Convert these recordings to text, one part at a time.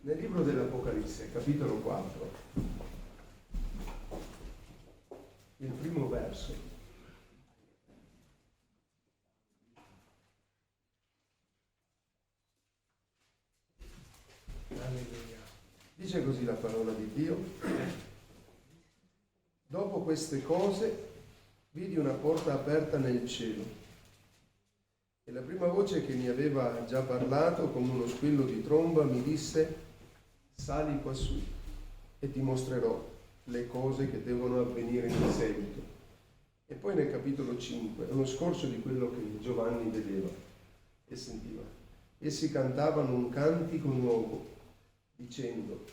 Nel libro dell'Apocalisse, capitolo 4, il primo verso. Alleluia. Dice così la parola di Dio. Dopo queste cose vidi una porta aperta nel cielo e la prima voce che mi aveva già parlato come uno squillo di tromba mi disse: sali quassù e ti mostrerò le cose che devono avvenire in seguito. E poi nel capitolo 5 è uno scorcio di quello che Giovanni vedeva e sentiva. Essi cantavano un cantico nuovo dicendo,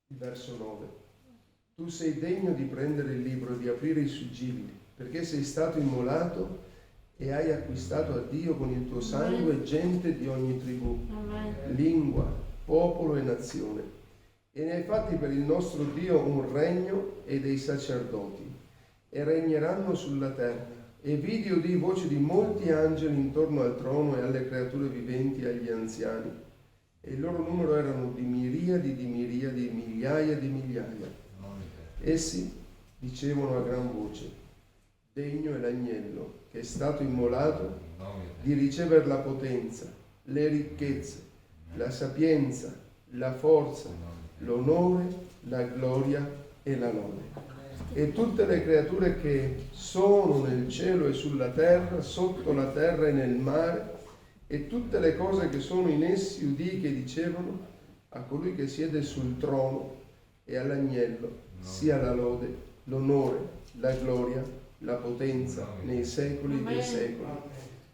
il verso 9: tu sei degno di prendere il libro e di aprire i sigilli, perché sei stato immolato e hai acquistato a Dio con il tuo sangue gente di ogni tribù, lingua, popolo e nazione, e ne hai fatti per il nostro Dio un regno e dei sacerdoti, e regneranno sulla terra. E vidi e udì voci di molti angeli intorno al trono e alle creature viventi e agli anziani, e il loro numero erano di miriadi, migliaia di migliaia. Essi dicevano a gran voce: degno è l'agnello che è stato immolato di ricevere la potenza, le ricchezze, la sapienza, la forza, l'onore, la gloria e la lode. E tutte le creature che sono nel cielo e sulla terra, sotto la terra e nel mare, e tutte le cose che sono in essi, udì che dicevano a colui che siede sul trono e all'agnello sia la lode, l'onore, la gloria, la potenza nei secoli dei secoli.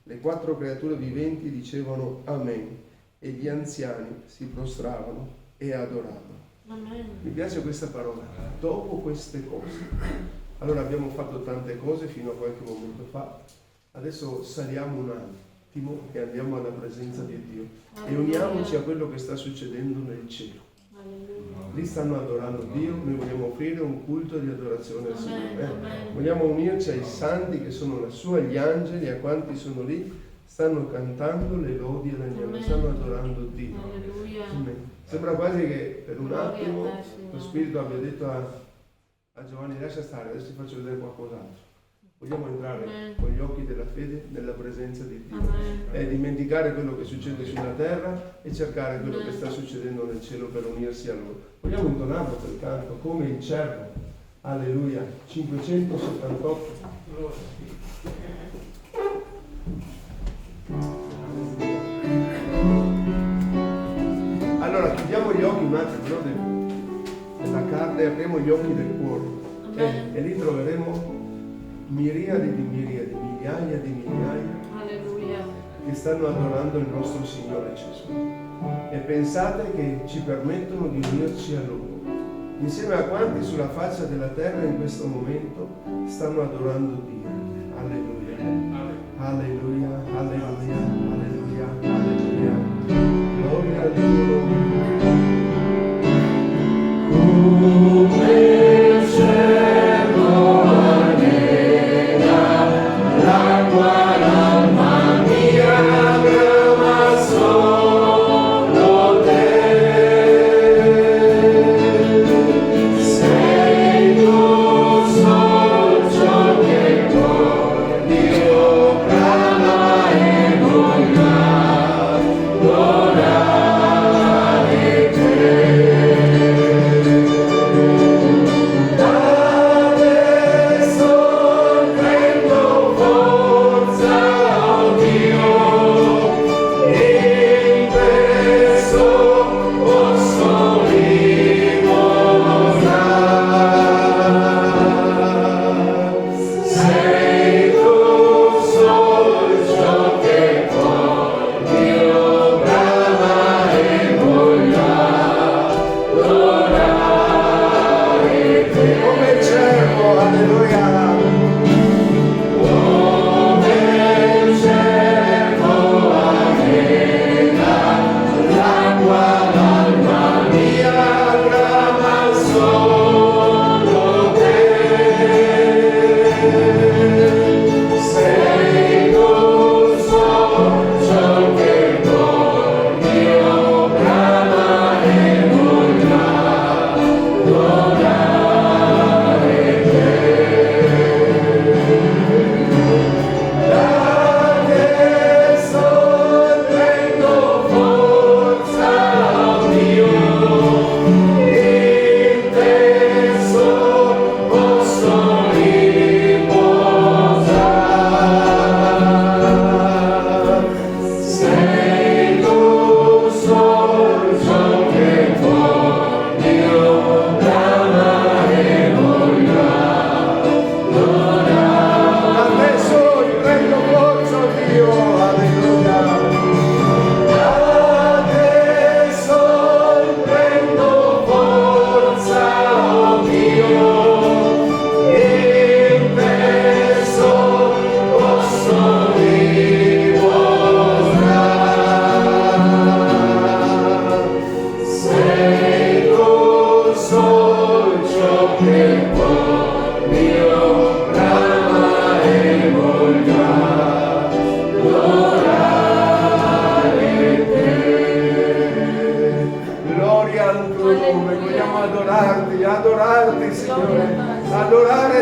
Le quattro creature viventi dicevano Amen, e gli anziani si prostravano e adoravano. Amen. Mi piace questa parola, dopo queste cose. Allora abbiamo fatto tante cose fino a qualche momento fa, adesso saliamo un attimo e andiamo alla presenza di Dio e uniamoci a quello che sta succedendo nel cielo. Lì stanno adorando Dio, noi vogliamo offrire un culto di adorazione al Signore. Vogliamo unirci ai santi che sono lassù, agli angeli, a quanti sono lì, stanno cantando le lodi all'agnello, stanno adorando Dio. Amen. Sembra quasi che per un attimo lo Spirito abbia detto a Giovanni: lascia stare, adesso ti faccio vedere qualcos'altro. Vogliamo entrare con gli occhi della fede nella presenza di Dio e dimenticare quello che succede sulla terra e cercare quello che sta succedendo nel cielo per unirsi a Lui. Vogliamo intonarlo quel canto come il cervo. Alleluia. 578. Allora chiudiamo gli occhi un attimo, no? Della carne, apriamo gli occhi del cuore e lì troveremo miriadi, migliaia di migliaia che stanno adorando il nostro Signore Gesù. E pensate che ci permettono di unirci a loro, insieme a quanti sulla faccia della terra in questo momento stanno adorando Dio. Alleluia, alleluia, alleluia, alleluia, alleluia. Gloria a Dio. Sei tu, so ciò che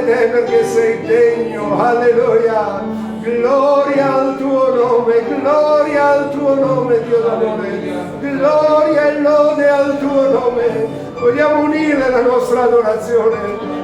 te perché sei degno, alleluia. Gloria al tuo nome, gloria al tuo nome, Dio d'amore, gloria e lode al tuo nome. Vogliamo unire la nostra adorazione,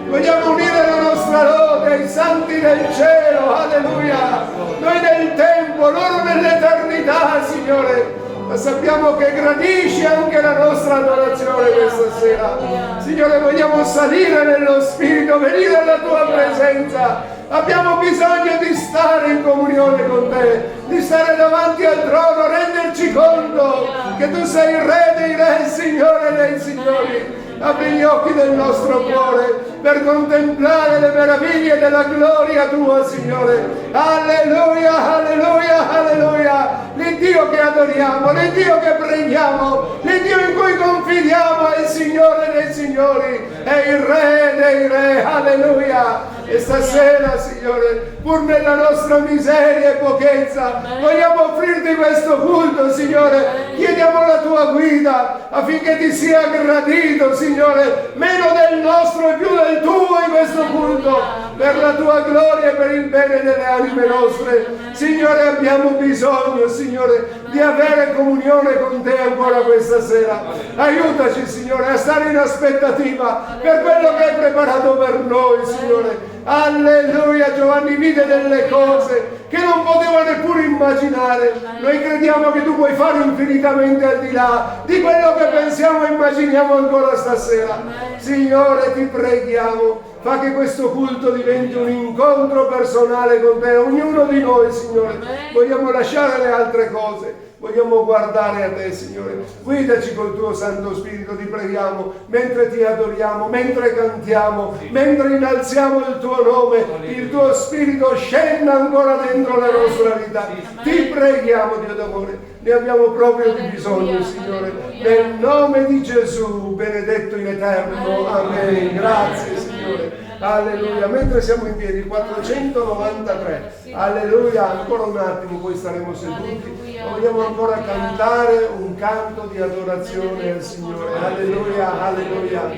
vogliamo unire la nostra lode ai santi del cielo, alleluia. Noi nel tempo, loro nell'eternità, Signore. Ma sappiamo che gradisci anche la nostra adorazione questa sera. Signore, vogliamo salire nello Spirito, venire alla tua presenza. Abbiamo bisogno di stare in comunione con te, di stare davanti al trono, renderci conto che tu sei il Re dei Re, Signore dei Signori. Apri gli occhi del nostro cuore per contemplare le meraviglie della gloria tua, Signore. Alleluia, alleluia, alleluia. L'Iddio che adoriamo, l'Iddio che preghiamo, l'Iddio in cui confidiamo è il Signore dei Signori, è il Re dei Re, alleluia. E stasera, Signore, pur nella nostra miseria e pochezza, vogliamo offrirti questo culto, Signore. Chiediamo la tua guida affinché ti sia gradito, Signore, meno del nostro e più del tuo in questo culto, per la tua gloria e per il bene delle anime nostre. Signore, abbiamo bisogno, Signore, di avere comunione con te ancora questa sera. Aiutaci, Signore, a stare in aspettativa per quello che hai preparato per noi, Signore. Alleluia. Giovanni vide delle cose che non poteva neppure immaginare. Noi crediamo che tu puoi fare infinitamente al di là di quello che pensiamo e immaginiamo ancora stasera. Signore, ti preghiamo, fa che questo culto diventi un incontro personale con te, ognuno di noi, Signore. Vogliamo lasciare le altre cose, vogliamo guardare a te, Signore. Guidaci col tuo Santo Spirito, ti preghiamo, mentre ti adoriamo, mentre cantiamo, mentre innalziamo il tuo nome, il tuo Spirito scenda ancora dentro la nostra vita. Ti preghiamo, Dio d'amore, ne abbiamo proprio di bisogno, Signore. Nel nome di Gesù, benedetto in eterno. Amen. Grazie, Signore. Alleluia. Mentre siamo in piedi, 493. Alleluia. Ancora un attimo, poi staremo seduti. Vogliamo ancora cantare un canto di adorazione al Signore. Alleluia, alleluia.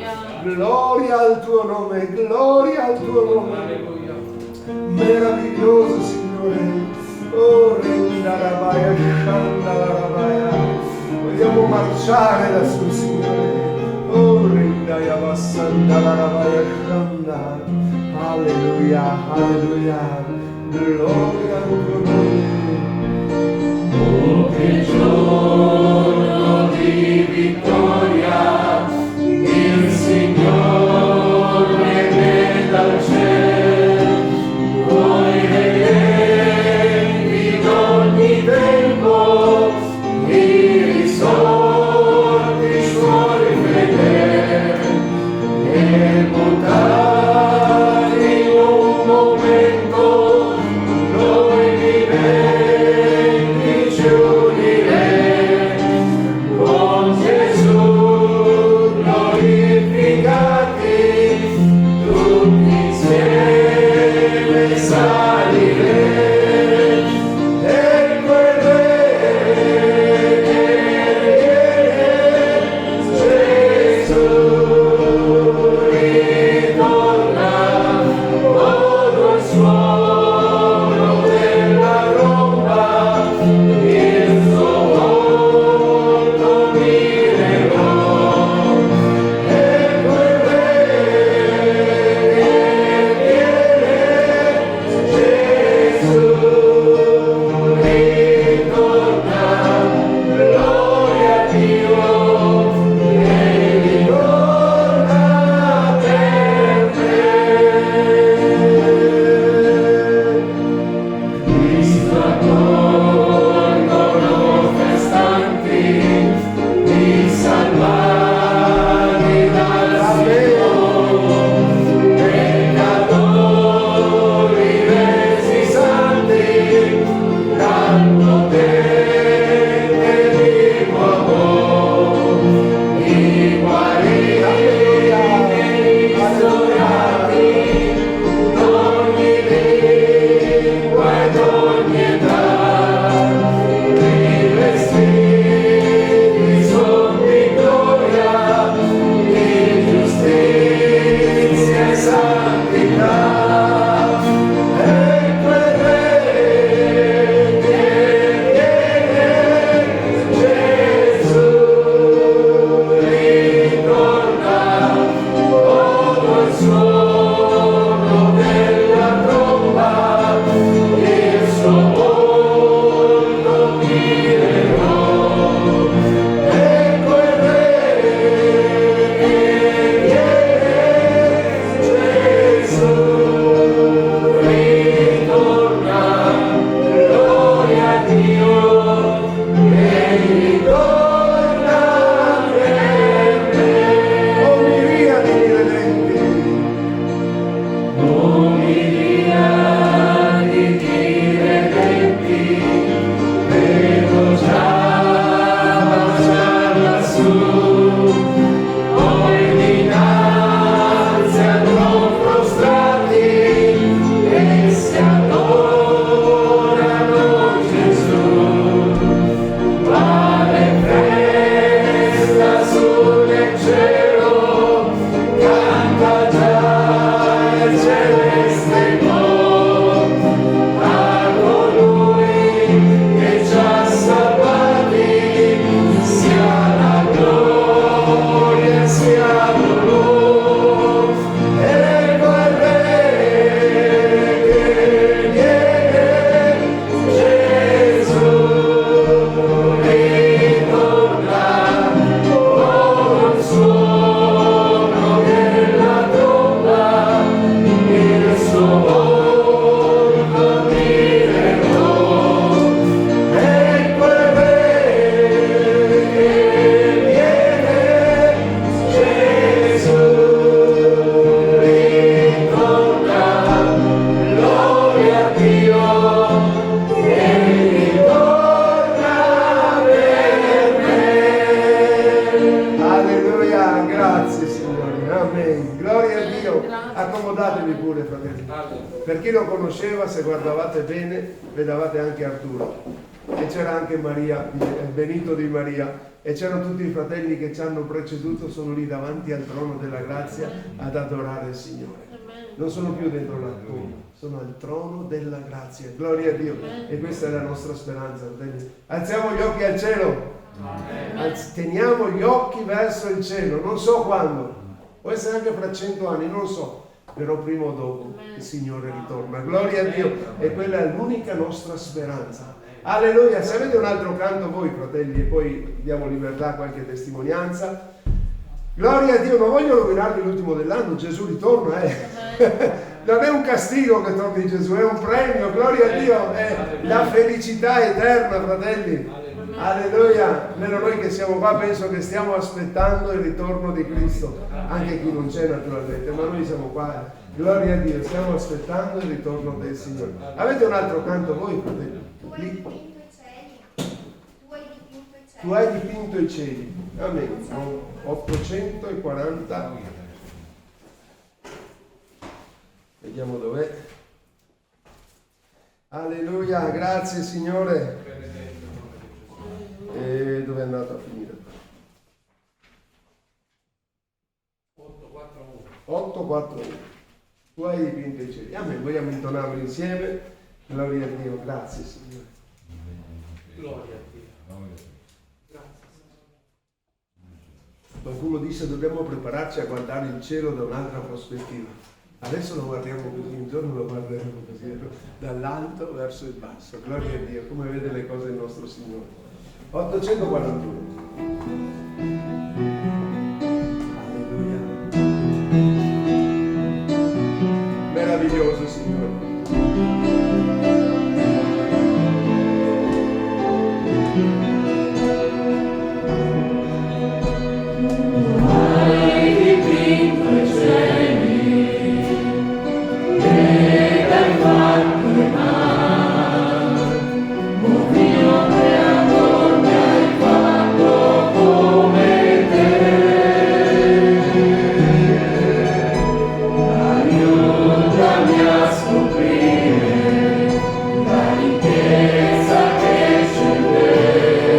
Gloria al tuo nome, gloria al tuo nome. Meraviglioso, Signore. Oh, Rindarabaya, Shandarabaya. Vogliamo marciare lassù, Signore. Oh, Rindaya Vassandarabaya, Shanda. Alleluia, alleluia. Gloria al tuo nome. Oh, che giorno di vittoria, il Signore viene dal cielo, noi vedremo in ogni tempo i risorti suoi vedere e mutare in un momento noi vivremo. Per chi lo conosceva, se guardavate bene, vedevate anche Arturo e c'era anche Maria, Benito di Maria, e c'erano tutti i fratelli che ci hanno preceduto, sono lì davanti al trono della grazia ad adorare il Signore. Non sono più dentro la tomba, sono al trono della grazia. Gloria a Dio. E questa è la nostra speranza, fratelli. Alziamo gli occhi al cielo. Teniamo gli occhi verso il cielo. Non so quando, può essere anche fra 100 anni, non so. Però prima o dopo il Signore ritorna. Gloria a Dio. E quella è l'unica nostra speranza. Alleluia. Se avete un altro canto voi, fratelli, e poi diamo libertà a qualche testimonianza. Gloria a Dio. Non voglio rovinarvi l'ultimo dell'anno. Gesù ritorna, Non è un castigo che torni Gesù, è un premio. Gloria a Dio. È la felicità eterna, fratelli. Alleluia. Almeno noi che siamo qua penso che stiamo aspettando il ritorno di Cristo, anche chi non c'è naturalmente, ma noi siamo qua. Gloria a Dio, stiamo aspettando il ritorno del Signore. Avete un altro canto voi, fratelli? Tu hai dipinto i cieli. Amen. 840. Vediamo dov'è. Alleluia, grazie Signore. E dove è andato a finire? 841. Tu hai dipinto i cieli. Amen. Vogliamo intonarlo insieme. Gloria a Dio. Grazie Signore. Gloria a Dio. Grazie. Qualcuno dice dobbiamo prepararci a guardare il cielo da un'altra prospettiva. Adesso lo guardiamo così, un giorno lo guarderemo così, dall'alto verso il basso. Gloria a Dio, come vede le cose il nostro Signore. 841. Alleluia. Meraviglioso Signore. Hai dipinto i cieli ed hai fatto il mare, o mio creatore, mi hai fatto come te. Aiutami a scoprire la ricchezza che c'è in te.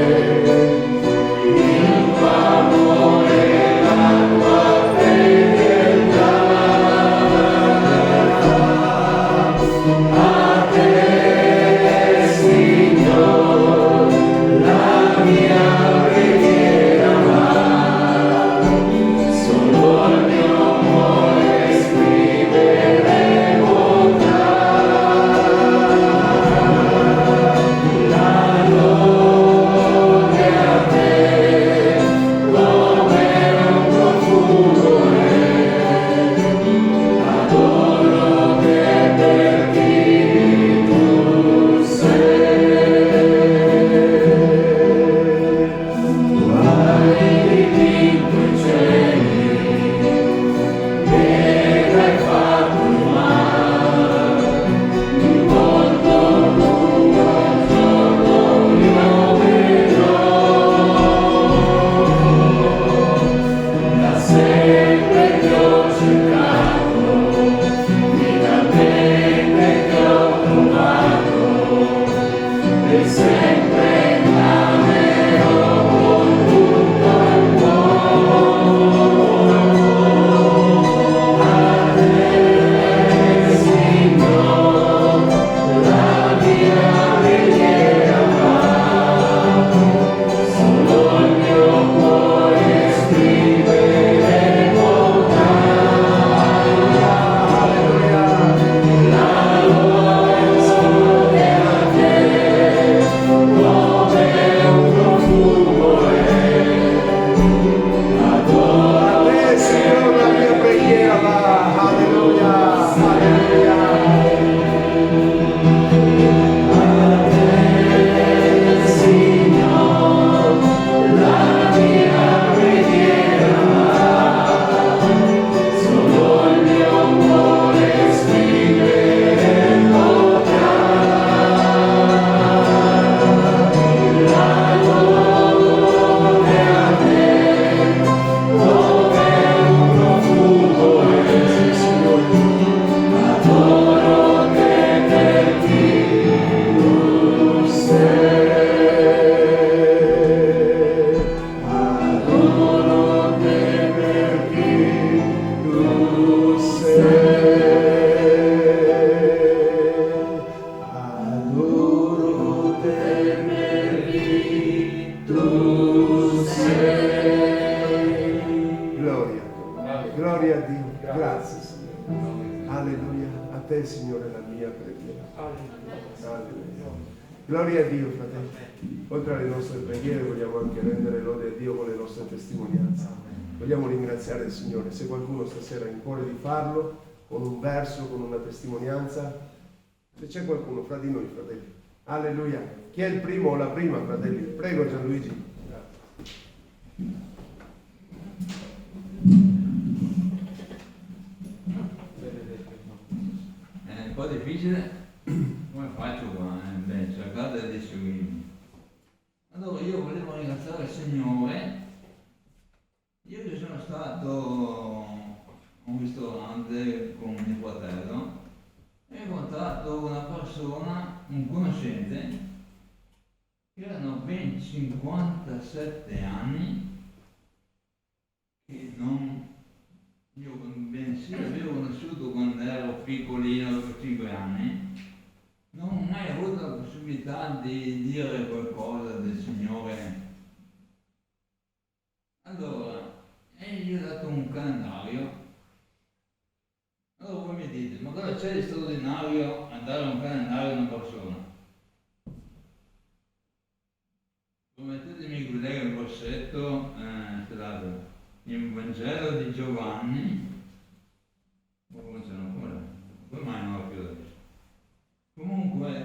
te, Signore, la mia preghiera. Alleluia. Gloria a Dio, fratelli. Oltre alle nostre preghiere vogliamo anche rendere lode a Dio con le nostre testimonianze. Vogliamo ringraziare il Signore. Se qualcuno stasera ha in cuore di farlo, con un verso, con una testimonianza, se c'è qualcuno fra di noi, fratelli. Alleluia. Chi è il primo o la prima, fratelli? Prego, Gianluigi. È un po' difficile. Come faccio qua? Cercate di seguirmi. Allora io volevo ringraziare il Signore. Io che sono stato a un ristorante con mio fratello e ho incontrato una persona, un conoscente, che erano ben 57 anni, che io bensì l'avevo conosciuto quando ero piccolino, avevo 5 anni. Non ho mai avuto la possibilità di dire qualcosa del Signore. Allora, gli ho dato un calendario. Allora voi mi dite, ma cosa c'è di straordinario a dare un calendario a una persona? Promettetemi che leggo il versetto, scusate, il Vangelo di Giovanni, come c'è ancora? Come mai non l'ho più adesso? Comunque,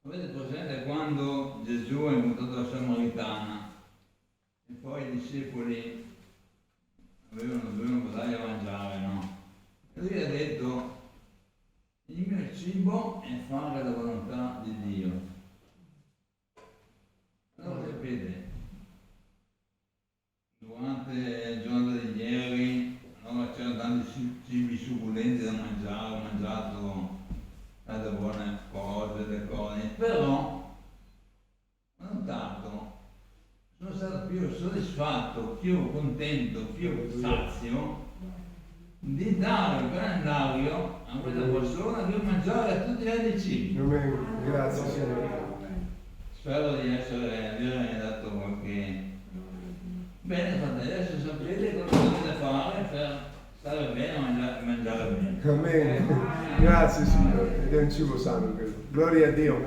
avete presente quando Gesù ha incontrato la Samaritana e poi i discepoli dovevano dargli a mangiare, no? E lui ha detto, il mio cibo è fare la volontà di Dio. Allora sapete, durante il giorno di ieri, allora c'erano tanti cibi succulenti da mangiare, ho mangiato tante buone cose, le cose, però ho notato, sono stato più soddisfatto, più contento, più sazio di dare il calendario a quella persona che mangiare tutti gli altri cibi. Amen. Grazie, Signore. Spero di aver dato qualche... Bene, fratelli, adesso sapete cosa dovete fare per stare bene e mangiare bene. Amen. Grazie, Signore. Ed è un cibo sano, credo. Gloria a Dio.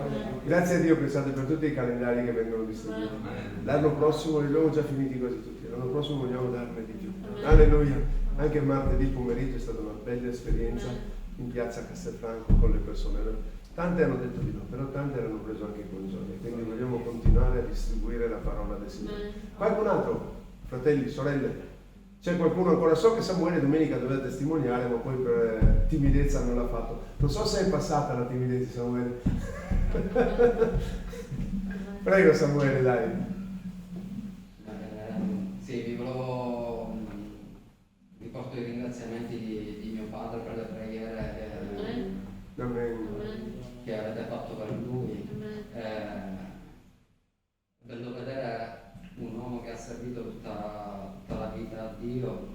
Grazie a Dio, pensate, per tutti i calendari che vengono distribuiti. L'anno prossimo li abbiamo già finiti quasi tutti. L'anno prossimo vogliamo darne di più. Alleluia. Anche martedì pomeriggio è stata una bella esperienza in piazza Castelfranco con le persone. Tante hanno detto di no, però tante l'hanno preso anche con gioia. Quindi vogliamo continuare a distribuire la parola del Signore. Qualcun altro? Fratelli, sorelle, c'è qualcuno ancora? So che Samuele domenica doveva testimoniare, ma poi per timidezza non l'ha fatto. Non so se è passata la timidezza, Samuele. Prego, Samuele, dai. Sì, vi porto i ringraziamenti di mio padre per le preghiere che avete fatto per lui. Bello vedere un uomo che ha servito tutta la vita a Dio,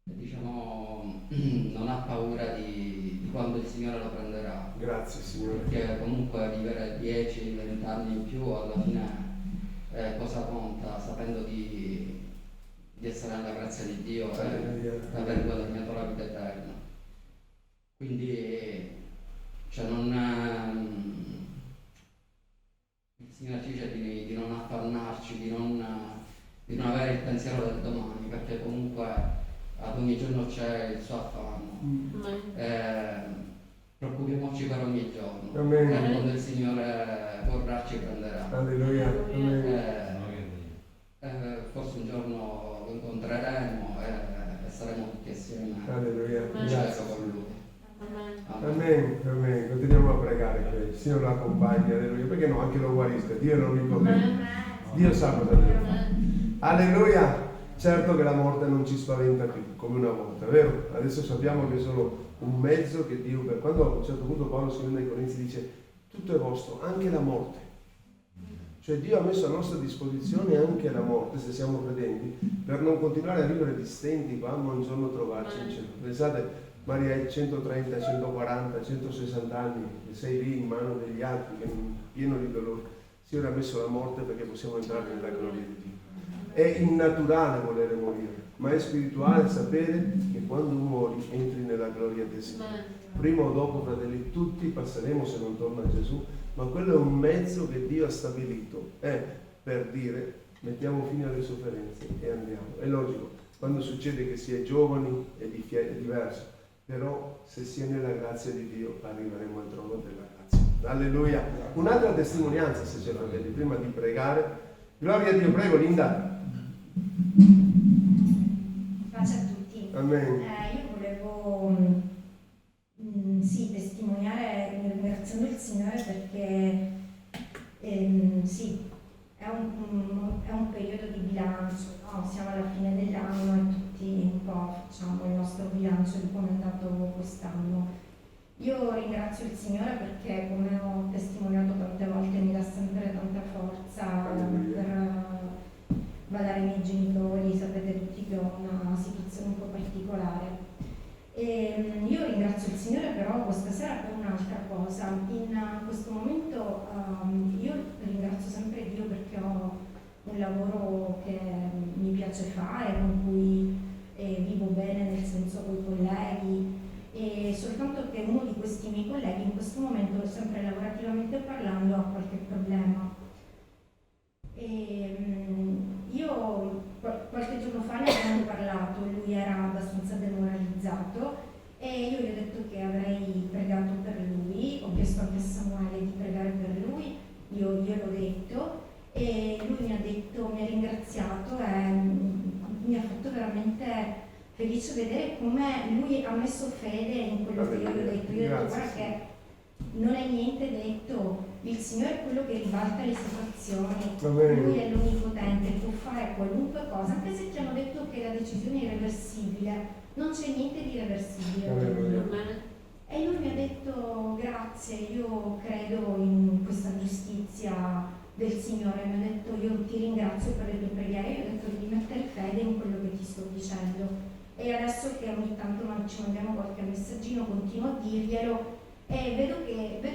diciamo, non ha paura di quando il Signore lo prenderà. Grazie, Signore. Perché comunque vivere 10-20 anni in più alla fine cosa conta, sapendo di essere nella grazia di Dio e aver guadagnato la vita eterna. Quindi cioè il Signore ci dice di non affannarci, di non avere il pensiero del domani, perché comunque ad ogni giorno c'è il suo affanno. Preoccupiamoci per ogni giorno. Amen. Quando il Signore vorrà ci prenderà. Alleluia. Forse un giorno lo incontreremo e saremo tutti assieme in cielo con Lui. Amen, amen. Continuiamo a pregare che il Signore lo accompagni, alleluia. Perché no, anche lo guarisca. Dio non mi potente. Dio sa cosa deve fare. Alleluia. Certo che la morte non ci spaventa più come una volta, vero? Adesso sappiamo che è solo un mezzo che Dio, per quando a un certo punto Paolo scrive ai Corinzi dice tutto è vostro, anche la morte. Cioè Dio ha messo a nostra disposizione anche la morte, se siamo credenti, per non continuare a vivere di stenti quando un giorno trovarci in cielo. Pensate, magari hai 130, 140, 160 anni e sei lì in mano degli altri, pieno di dolore. Il Signore ha messo la morte perché possiamo entrare nella gloria di Dio. È innaturale volere morire, ma è spirituale sapere che quando muori entri nella gloria di Dio. Prima o dopo, fratelli, tutti passeremo se non torna Gesù, ma quello è un mezzo che Dio ha stabilito, è per dire mettiamo fine alle sofferenze e andiamo. È logico, quando succede che si è giovani è diverso, però se si è nella grazia di Dio arriveremo al trono della grazia. Alleluia. Un'altra testimonianza, se c'è, fratelli, prima di pregare. Gloria a Dio, prego Linda. Pace a tutti. Amen. Io volevo testimoniare ringraziando il Signore perché sì, è un periodo di bilancio, no? Siamo alla fine dell'anno e tutti un po' facciamo il nostro bilancio di come è andato quest'anno. Io ringrazio il Signore perché, come ho testimoniato tante volte, mi dà sempre tanta forza per badare ai miei genitori. Sapete tutti che ho una situazione un po' particolare. E io ringrazio il Signore però questa sera per un'altra cosa. In questo momento io ringrazio sempre Dio perché ho un lavoro che mi piace fare, con cui vivo bene, nel senso con i colleghi, e soltanto che uno di questi miei colleghi in questo momento, sempre lavorativamente parlando, ha qualche problema. Io qualche giorno fa ne abbiamo parlato, lui era abbastanza demoralizzato e io gli ho detto che avrei pregato per lui, ho chiesto anche a Samuele di pregare per lui, io gliel'ho detto e lui mi ha ringraziato e mi ha fatto veramente felice vedere come lui ha messo fede in quello che io gli ho detto. Io ho detto guarda che non è niente detto, il Signore è quello che ribalta le situazioni, Lui è l'Onnipotente, può fare qualunque cosa, anche se ti hanno detto che la decisione è irreversibile, non c'è niente di irreversibile. E lui mi ha detto grazie, io credo in questa giustizia del Signore, mi ha detto io ti ringrazio per le tue preghiere, io ho detto devi mettere fede in quello che ti sto dicendo. E adesso che ogni tanto ci mandiamo qualche messaggino, continuo a dirglielo e vedo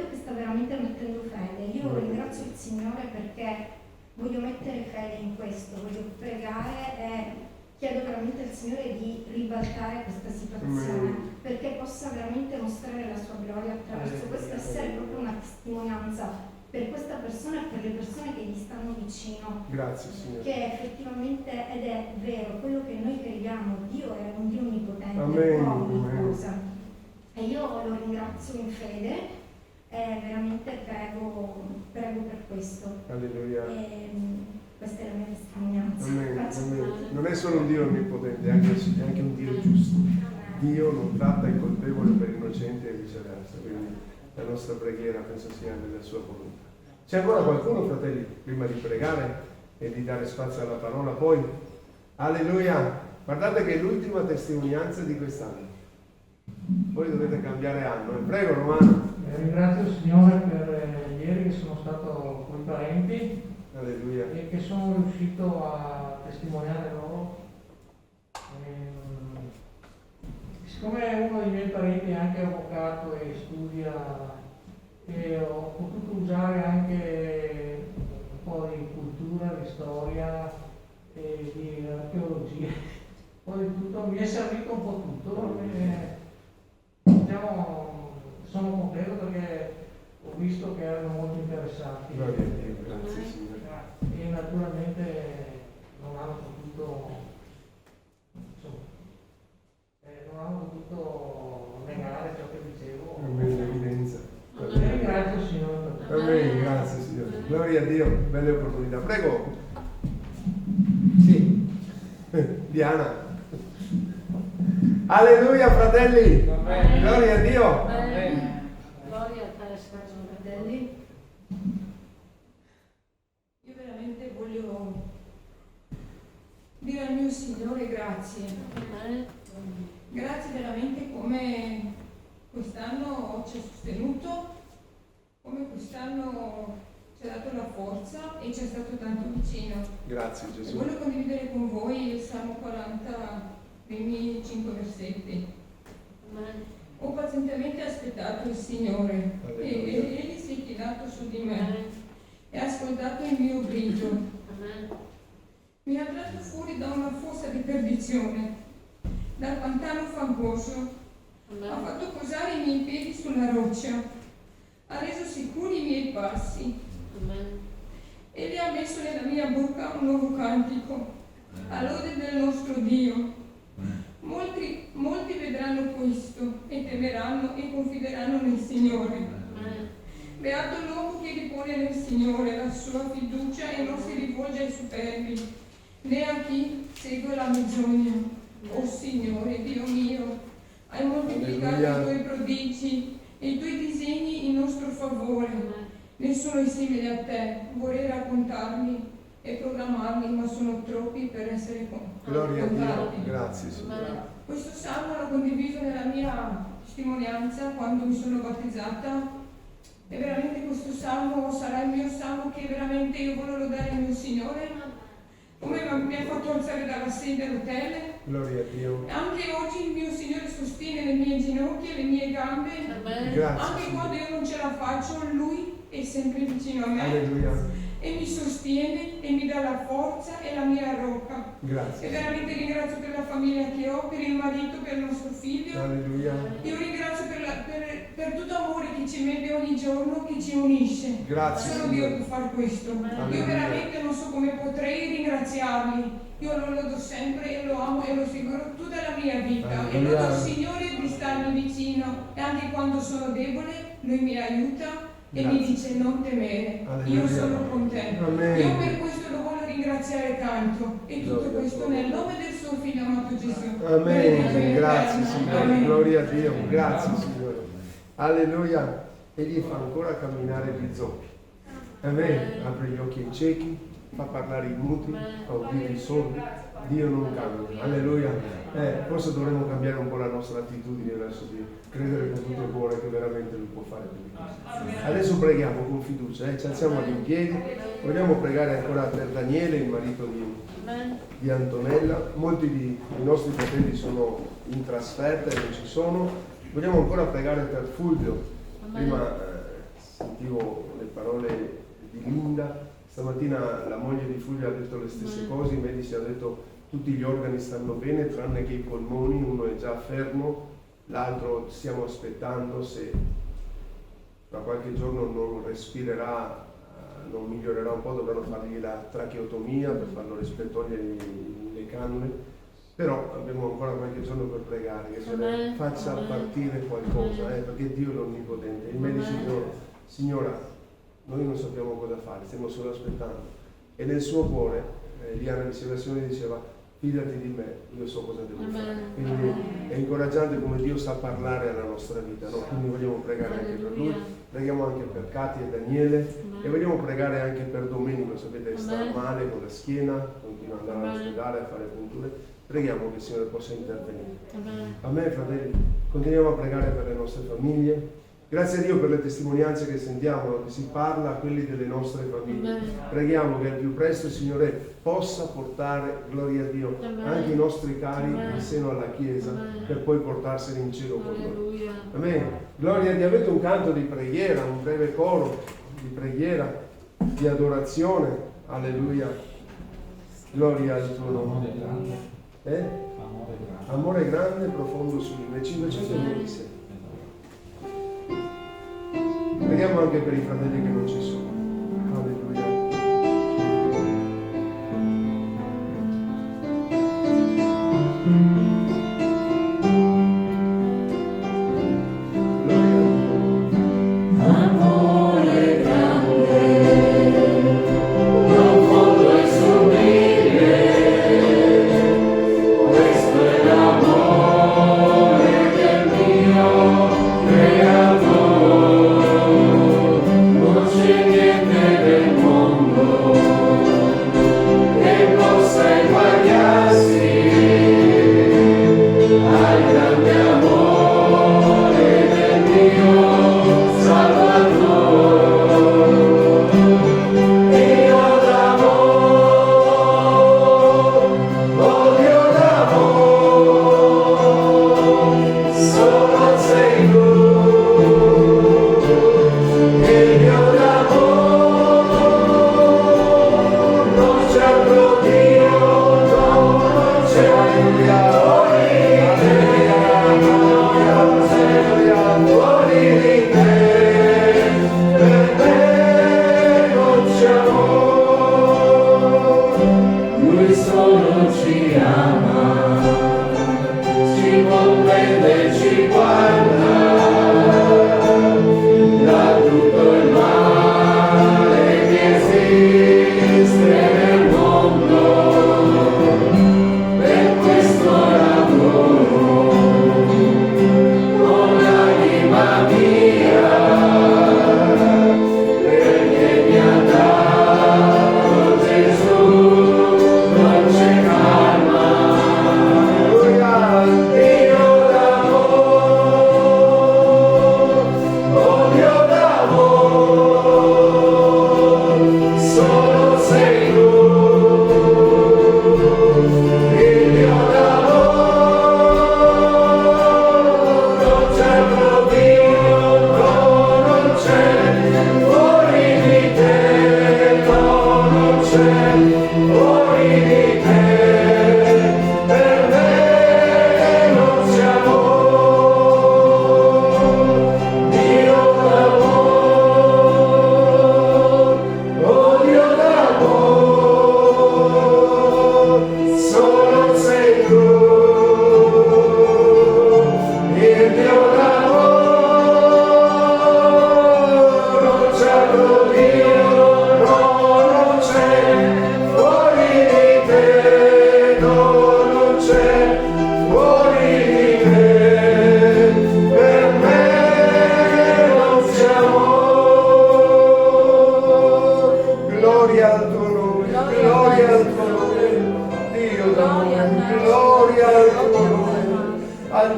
che sta veramente mettendo fede. Io ringrazio il Signore perché voglio mettere fede in questo, voglio pregare e chiedo veramente al Signore di ribaltare questa situazione perché possa veramente mostrare la sua gloria attraverso questo, essere proprio una testimonianza per questa persona e per le persone che gli stanno vicino. Grazie Signore. Che effettivamente, ed è vero, quello che noi crediamo, Dio è un Dio onnipotente, Amen. ogni cosa. E io lo ringrazio in fede e veramente prego per questo. Alleluia. E, questa è la mia testimonianza. Amen. Non è solo un Dio onnipotente, è anche un Dio giusto. Dio non tratta il colpevole per innocente e viceversa, quindi la nostra preghiera penso sia nella sua volontà. C'è ancora qualcuno, fratelli, prima di pregare e di dare spazio alla parola? Poi, alleluia, guardate che è l'ultima testimonianza di quest'anno. Poi dovete cambiare anno. Prego Romano. Ringrazio il Signore per ieri che sono stato con i parenti. Alleluia. E che sono riuscito a testimoniare loro. Siccome uno dei miei parenti è anche avvocato e studia, e ho potuto usare anche un po' di cultura, di storia e di archeologia, un po' di tutto, mi è servito un po' tutto. Sono contento perché ho visto che erano molto interessati. Grazie Signore. E naturalmente non hanno potuto, negare ciò che dicevo. L'evidenza. Ringrazio il Signore. Amen, grazie Signore. Gloria a Dio, belle opportunità. Prego. Sì. Diana. Alleluia fratelli. Amen. Gloria a Dio. Gloria a te, fratelli. Io veramente voglio dire al mio Signore grazie. Grazie veramente come quest'anno ci ha sostenuto, come quest'anno ci ha dato la forza e ci è stato tanto vicino. Grazie E Gesù. voglio condividere con voi il Salmo 40, primi 5 versetti. Ho pazientemente aspettato il Signore e Egli si è chinato su di me e ha ascoltato il mio grido. mi ha tratto fuori da una fossa di perdizione, dal pantano fangoso, ha fatto posare i miei piedi sulla roccia, ha reso sicuri i miei passi. Egli ha messo nella mia bocca un nuovo cantico, a lode del nostro Dio. Molti vedranno questo e temeranno e confideranno nel Signore. Beato l'uomo che ripone nel Signore la sua fiducia e non si rivolge ai superbi, né a chi segue la menzogna. O Signore, Dio mio, hai moltiplicato i tuoi prodigi e i tuoi disegni in nostro favore. Nessuno è simile a te. Vorrei raccontarli e programmarli, ma sono troppi per essere Gloria a contati. Dio, grazie Signore. Questo salmo l'ho condiviso nella mia testimonianza quando mi sono battezzata e veramente questo salmo sarà il mio salmo che veramente io voglio lodare il mio Signore, come mi ha fatto alzare dalla sedia all'hotel. Gloria a Dio. Anche oggi il mio Signore sostiene le mie ginocchia, le mie gambe. Grazie, Anche Signore. quando io non ce la faccio, Lui è sempre vicino a me. Alleluia. E mi sostiene e mi dà la forza e la mia rocca. Grazie. E veramente ringrazio per la famiglia che ho, per il marito, per il nostro figlio. Alleluia. Io ringrazio per tutto amore che ci mette ogni giorno, che ci unisce. Grazie, Solo Signore. Dio può fare questo. Alleluia. Io veramente non so come potrei ringraziarli. Io lo lodo sempre e lo amo e lo seguirò tutta la mia vita. E Alleluia. lodo il Signore di starmi vicino. E anche quando sono debole, Lui mi aiuta. E Grazie. mi dice non temere, Alleluia. io sono con te. Amen. Io per questo lo voglio ringraziare tanto e tutto Gloria. questo nel nome del suo figlio amato Gesù. Amen. Benedetto Grazie eterno. Signore. Amen. Gloria a Dio. Grazie Signore. Alleluia. Egli fa ancora camminare gli zoppi. Amen. Apre gli occhi ai ciechi, fa parlare i muti, fa udire i sordi. Dio non cambia. Alleluia. Forse dovremmo cambiare un po' la nostra attitudine verso Dio. Credere con tutto il cuore che veramente Lui può fare per noi. Adesso preghiamo con fiducia. Ci alziamo in piedi. Vogliamo pregare ancora per Daniele, il marito di Antonella. Molti dei nostri fratelli sono in trasferta e non ci sono. Vogliamo ancora pregare per Fulvio. Prima sentivo le parole di Linda. Stamattina la moglie di Fulvio ha detto le stesse cose. I medici hanno detto tutti gli organi stanno bene tranne che i polmoni. Uno è già fermo, l'altro stiamo aspettando se tra qualche giorno non respirerà, non migliorerà un po', dovranno fargli la tracheotomia per farlo togliere le cannule, però abbiamo ancora qualche giorno per pregare che se ne faccia partire qualcosa, perché Dio è l'Onnipotente. I medici dicono Signora, noi non sappiamo cosa fare, stiamo solo aspettando. E nel suo cuore, Liana Ricevazione diceva fidati di me, io so cosa devo fare. Quindi è incoraggiante come Dio sa parlare alla nostra vita, no? Quindi vogliamo pregare anche per lui, preghiamo anche per Katia e Daniele e vogliamo pregare anche per Domenico. Sapete, sta male con la schiena, continua ad andare all'ospedale a fare punture. Preghiamo che il Signore possa intervenire. Amen, fratelli. Continuiamo a pregare per le nostre famiglie. Grazie a Dio per le testimonianze che sentiamo, che si parla a quelli delle nostre famiglie. Preghiamo che al più presto il Signore possa portare, gloria a Dio, anche i nostri cari in seno alla Chiesa per poi portarseli in cielo con noi. Amen. Gloria a Dio. Avete un canto di preghiera, un breve coro di preghiera, di adorazione. Alleluia. Gloria al tuo nome. Amore grande e profondo su di me. 526. Preghiamo anche per i fratelli che non ci sono. Alleluia. Creator,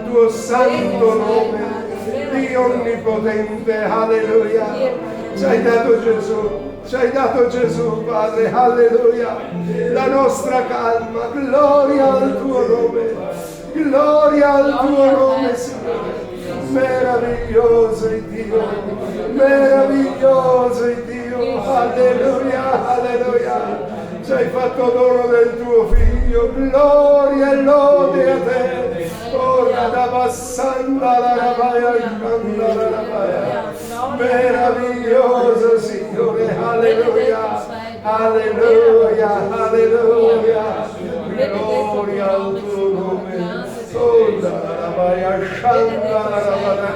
tuo santo nome, Dio onnipotente, alleluia. Ci hai dato Gesù, Padre, alleluia, la nostra calma, gloria al tuo nome, gloria al tuo nome, Signore. Meraviglioso è Dio, alleluia, alleluia. Ci hai fatto dono del tuo Figlio, gloria e lode a te. Ora da passanda la rabaia, scanda la rabaia. Meraviglioso Signore, alleluia, alleluia, alleluia. Gloria al tuo nome. Onda la rabaia, scanda la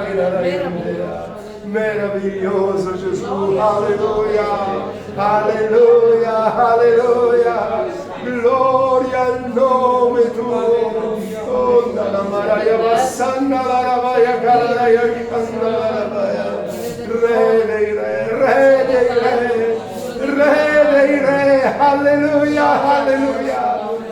rabaia. Meraviglioso Gesù, alleluia, alleluia, alleluia, gloria al nome tuo. Onda la maraia, bassanna la rabaia, caraia, scanda la rabaia. Re dei re, re dei re, re dei re, alleluia, alleluia.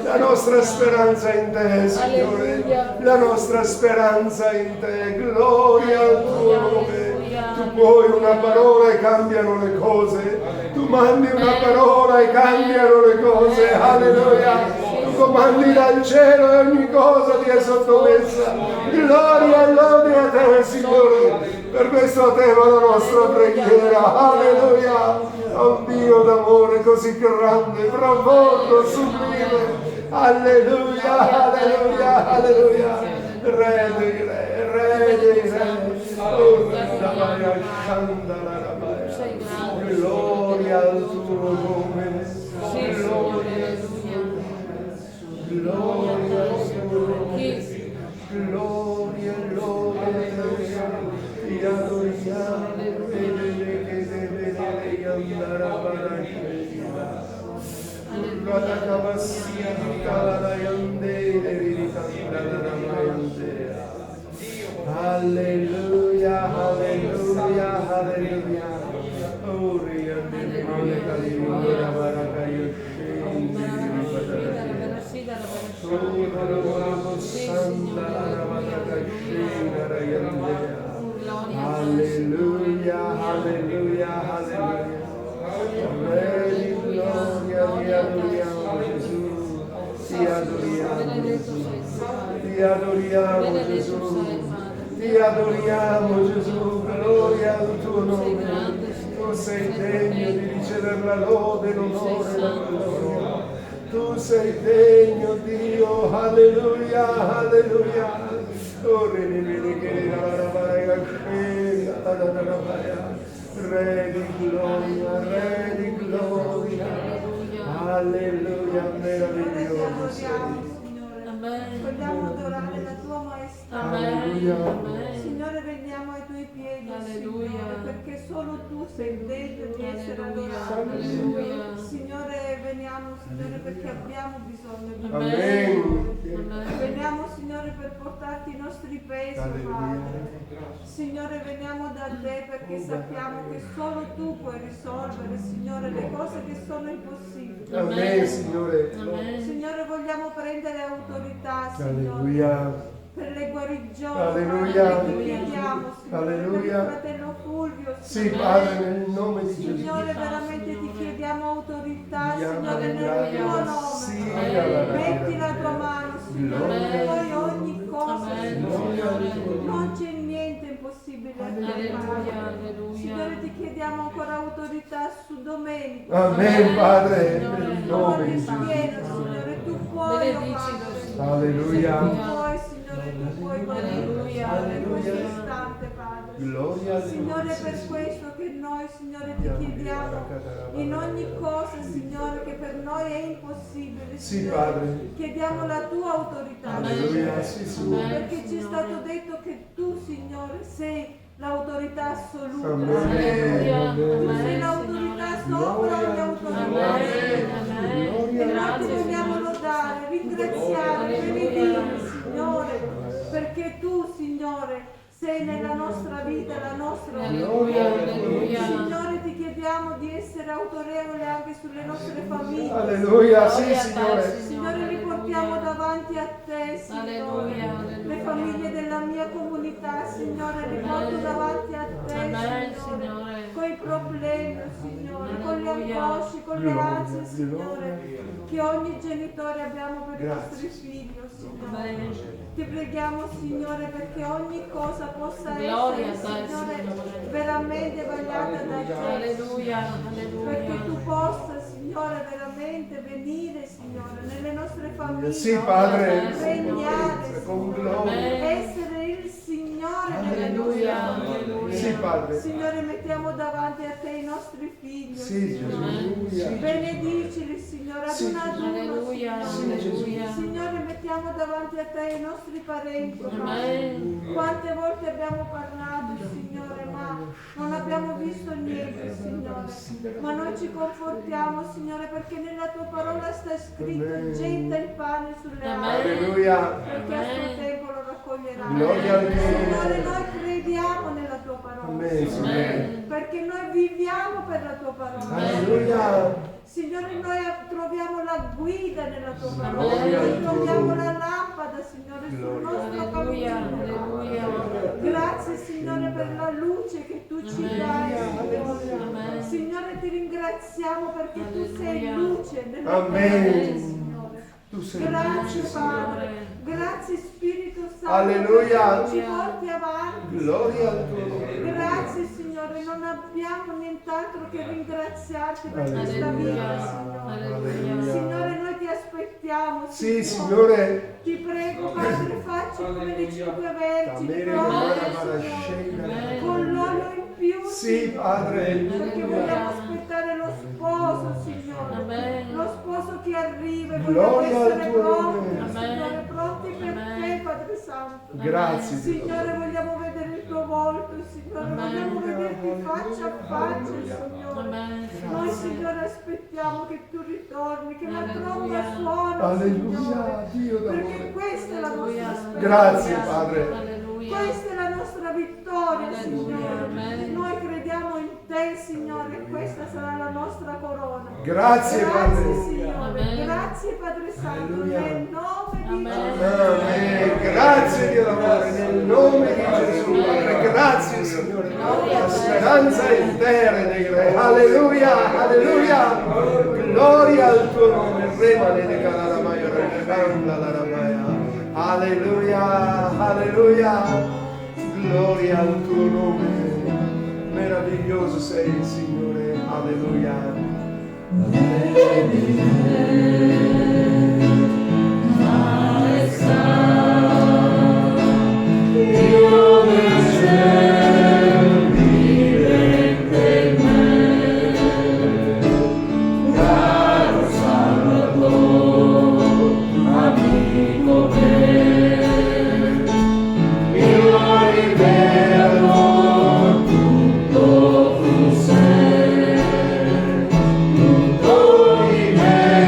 La nostra speranza in te, Signore, la nostra speranza in te, gloria al tuo nome. Tu puoi una parola e cambiano le cose, tu mandi una parola e cambiano le cose, alleluia. Tu comandi dal cielo e ogni cosa ti è sottomessa. Gloria e lode a te, Signore. Per questo tema la nostra preghiera, alleluia. A un Dio d'amore così grande, profondo, sublime. Alleluia, alleluia, alleluia. Re dei re, re dei re. Gloria al tuo nome. Gloria al tuo nome. Gloria e lode. Ti adoriamo. Che deve andare a Barascena. Radakavassia di Kaladayandere di Kandalayandea. Alleluia, alleluia, alleluia. Ori andemone kalimura barakayoshin di Padarassia. Sura santa barakayoshin rayandea. Alleluia, alleluia, alleluia. Re di gloria, ti adoriamo Gesù, ti adoriamo Gesù, ti adoriamo Gesù, ti adoriamo Gesù, gloria al tuo nome. Tu sei degno di ricevere la lode, l'onore e la gloria. Tu sei degno Dio, alleluia, alleluia. Re di gloria, alleluia, meraviglioso sei. Vogliamo adorare la tua maestà. Alleluia. Signore, veniamo ai tuoi piedi, Signore, perché solo tu sei degno di essere adorato. Signore, veniamo, Signore, perché abbiamo bisogno di te. Amen. Veniamo, Signore, per portarti i nostri pesi, Padre. Signore, veniamo da te perché sappiamo che solo tu puoi risolvere, Signore, le cose che sono impossibili. Amen, Signore. Signore, vogliamo prendere autorità, Signore, Alleluia. per le guarigioni. Alleluia. Padre, ti chiediamo, Signore, Alleluia. per il fratello Fulvio, Sì, Signore. Padre, nel nome di Gesù. Signore, veramente ti chiediamo autorità, Chiama Signore, nel Alleluia. tuo nome. Sì, Metti la tua mano, Signore, Gloria. poi ogni cosa, Gloria al tuo nome. non c'è niente impossibile a te, Padre. Signore, ti chiediamo ancora autorità su Domenico. Amen, Padre, nel Signore, nome di Gesù. pieno, Signore, tu puoi, oh Padre. Alleluia. Tu puoi, Signore, tu puoi guarire in questo istante, Padre. Gloria al tuo Signore, nome. per questo che noi, Signore, ti chiediamo in ogni cosa, Signore, che per noi è impossibile, Sì, Signore, Padre. chiediamo la tua autorità, Alleluia, sì, Signore. perché ci è stato detto che tu, Signore, sei l'autorità assoluta. Amen. Tu sei l'autorità sopra ogni autorità. E noi ti vogliamo lodare, ringraziare, benedire, Signore, perché tu, Signore, sei nella nostra vita, la nostra vita. Signore, ti chiediamo di essere autorevole anche sulle nostre famiglie. Alleluia, sì, Signore. Signore, li portiamo davanti davanti a te, Signore. Alleluia, Le alleluia. famiglie della mia comunità, Signore, le porto davanti a te, Amen, Signore. Signore. Con i problemi, Signore, con le Alleluia. angosce, con le ansie, Signore, Gloria. che ogni genitore abbiamo per i Grazie. nostri figli, Signore. Amen. Ti preghiamo, Signore, perché ogni cosa possa Gloria a essere, te, Signore, Signore. veramente vagliata da te. Alleluia, Perché tu alleluia. possa, Signore, veramente venire, Signore, nelle nostre famiglie. Sì, Padre, Regnare, con Signore. gloria. Essere il Signore nelle Alleluia, nostre famiglie. alleluia. Sì, Padre. Signore, mettiamo davanti a te i nostri figli. Sì, Gesù. Signore. Benedicili, Signore, ad Sì, una ad uno, Alleluia, Signore. alleluia. Signore, mettiamo davanti a te i nostri parenti, Padre. Amen. Quante volte abbiamo parlato, Signore, ma non abbiamo visto niente, Signore. Ma noi ci confortiamo, Signore, perché nella tua parola sta scritto: getta il pane sulle Amen. acque, Alleluia. perché a suo tempo lo raccoglierai. Gloria al tuo Signore, nome. noi crediamo nella tua parola, Amen, Signore. perché noi viviamo per la tua parola. Alleluia. Signore, noi troviamo la guida nella tua parola, Gloria al noi tuo troviamo nome. la lampada, Signore, sul Gloria. nostro Alleluia, cammino. alleluia. Grazie, Signore, per la luce che tu ci Amen. dai, Signore. Amen. Signore, ti ringraziamo perché tu sei Alleluia. luce nella Amen. terra, Signore. Tu sei Grazie, luce, Padre. Signore. Grazie, Spirito Santo, Alleluia. perché ci porti avanti. Gloria al tuo nome. Grazie, Signore, non abbiamo nient'altro che ringraziarti per questa Alleluia. vita, Signore. Alleluia. Signore, noi ti aspettiamo, Sì, Signore. Ti prego, Padre, facci come le 5 vergini, Tamere proprio, Mara Signore, con l'olio in più, Sì, Signore, Padre. perché vogliamo aspettare lo sposo, Signore, Amen. lo sposo che arriva, e vogliamo Gloria al essere tuo pronti, nome. Signore, pronti per Amen. te, Padre Santo. Grazie. Signore, vogliamo vedere il tuo volto, Signore, Amen. vogliamo vederti faccia a faccia, Signore. Amen. Noi, Signore, aspettiamo che tu ritorni, che la tromba Alleluia. suona, Alleluia. Signore, Dio perché d'amore. questa è la nostra Alleluia. speranza. Grazie, Padre. Alleluia. Questa è la nostra vittoria, Alleluia. Signore. Amen. Noi crediamo in te, Signore, e questa sarà la nostra corona. Grazie, Padre. Grazie, Signore. Amen. Grazie, Padre Santo, Alleluia. nel nome di Amen. Gesù. Amen. Grazie Dio d'amore, nel nome di Gesù, Padre. Grazie, Signore. La speranza è eterna. Alleluia, alleluia. Gloria al tuo nome. Remane de Calamaya, Reganda la Ramaya. Alleluia, alleluia. Gloria al tuo nome. Meraviglioso sei, Signore. Alleluia. Tutto di me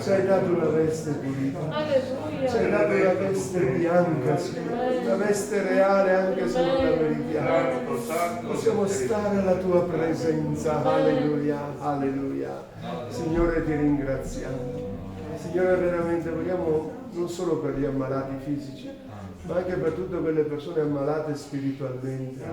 Ci hai dato una veste pulita. Ci hai dato una veste bianca, Signore. Una veste reale anche se non la meritiamo. Possiamo stare alla tua presenza. Alleluia, alleluia. Signore, ti ringraziamo. Signore, veramente vogliamo non solo per gli ammalati fisici, ma anche per tutte quelle persone ammalate spiritualmente.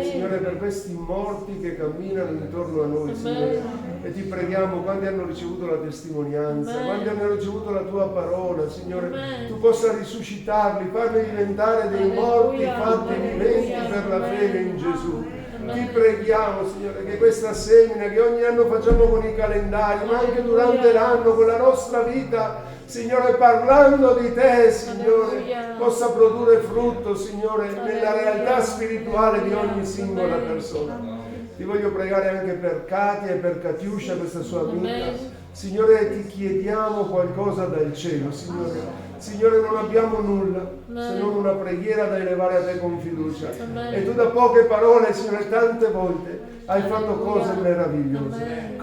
Signore, per questi morti che camminano intorno a noi, Signore, e ti preghiamo, quando hanno ricevuto la testimonianza, quando hanno ricevuto la tua parola, Signore, tu possa risuscitarli, farli diventare dei morti fatti viventi per la fede in Gesù. Ti preghiamo, Signore, che questa semina che ogni anno facciamo con i calendari, ma anche durante l'anno, con la nostra vita, Signore, parlando di te, Signore, possa produrre frutto, Signore, nella realtà spirituale di ogni singola persona. Ti voglio pregare anche per Katia e per Katiuscia, questa sua amica. Signore, ti chiediamo qualcosa dal cielo, Signore. Signore, non abbiamo nulla se non una preghiera da elevare a te con fiducia. E tu da poche parole, Signore, tante volte hai fatto cose meravigliose,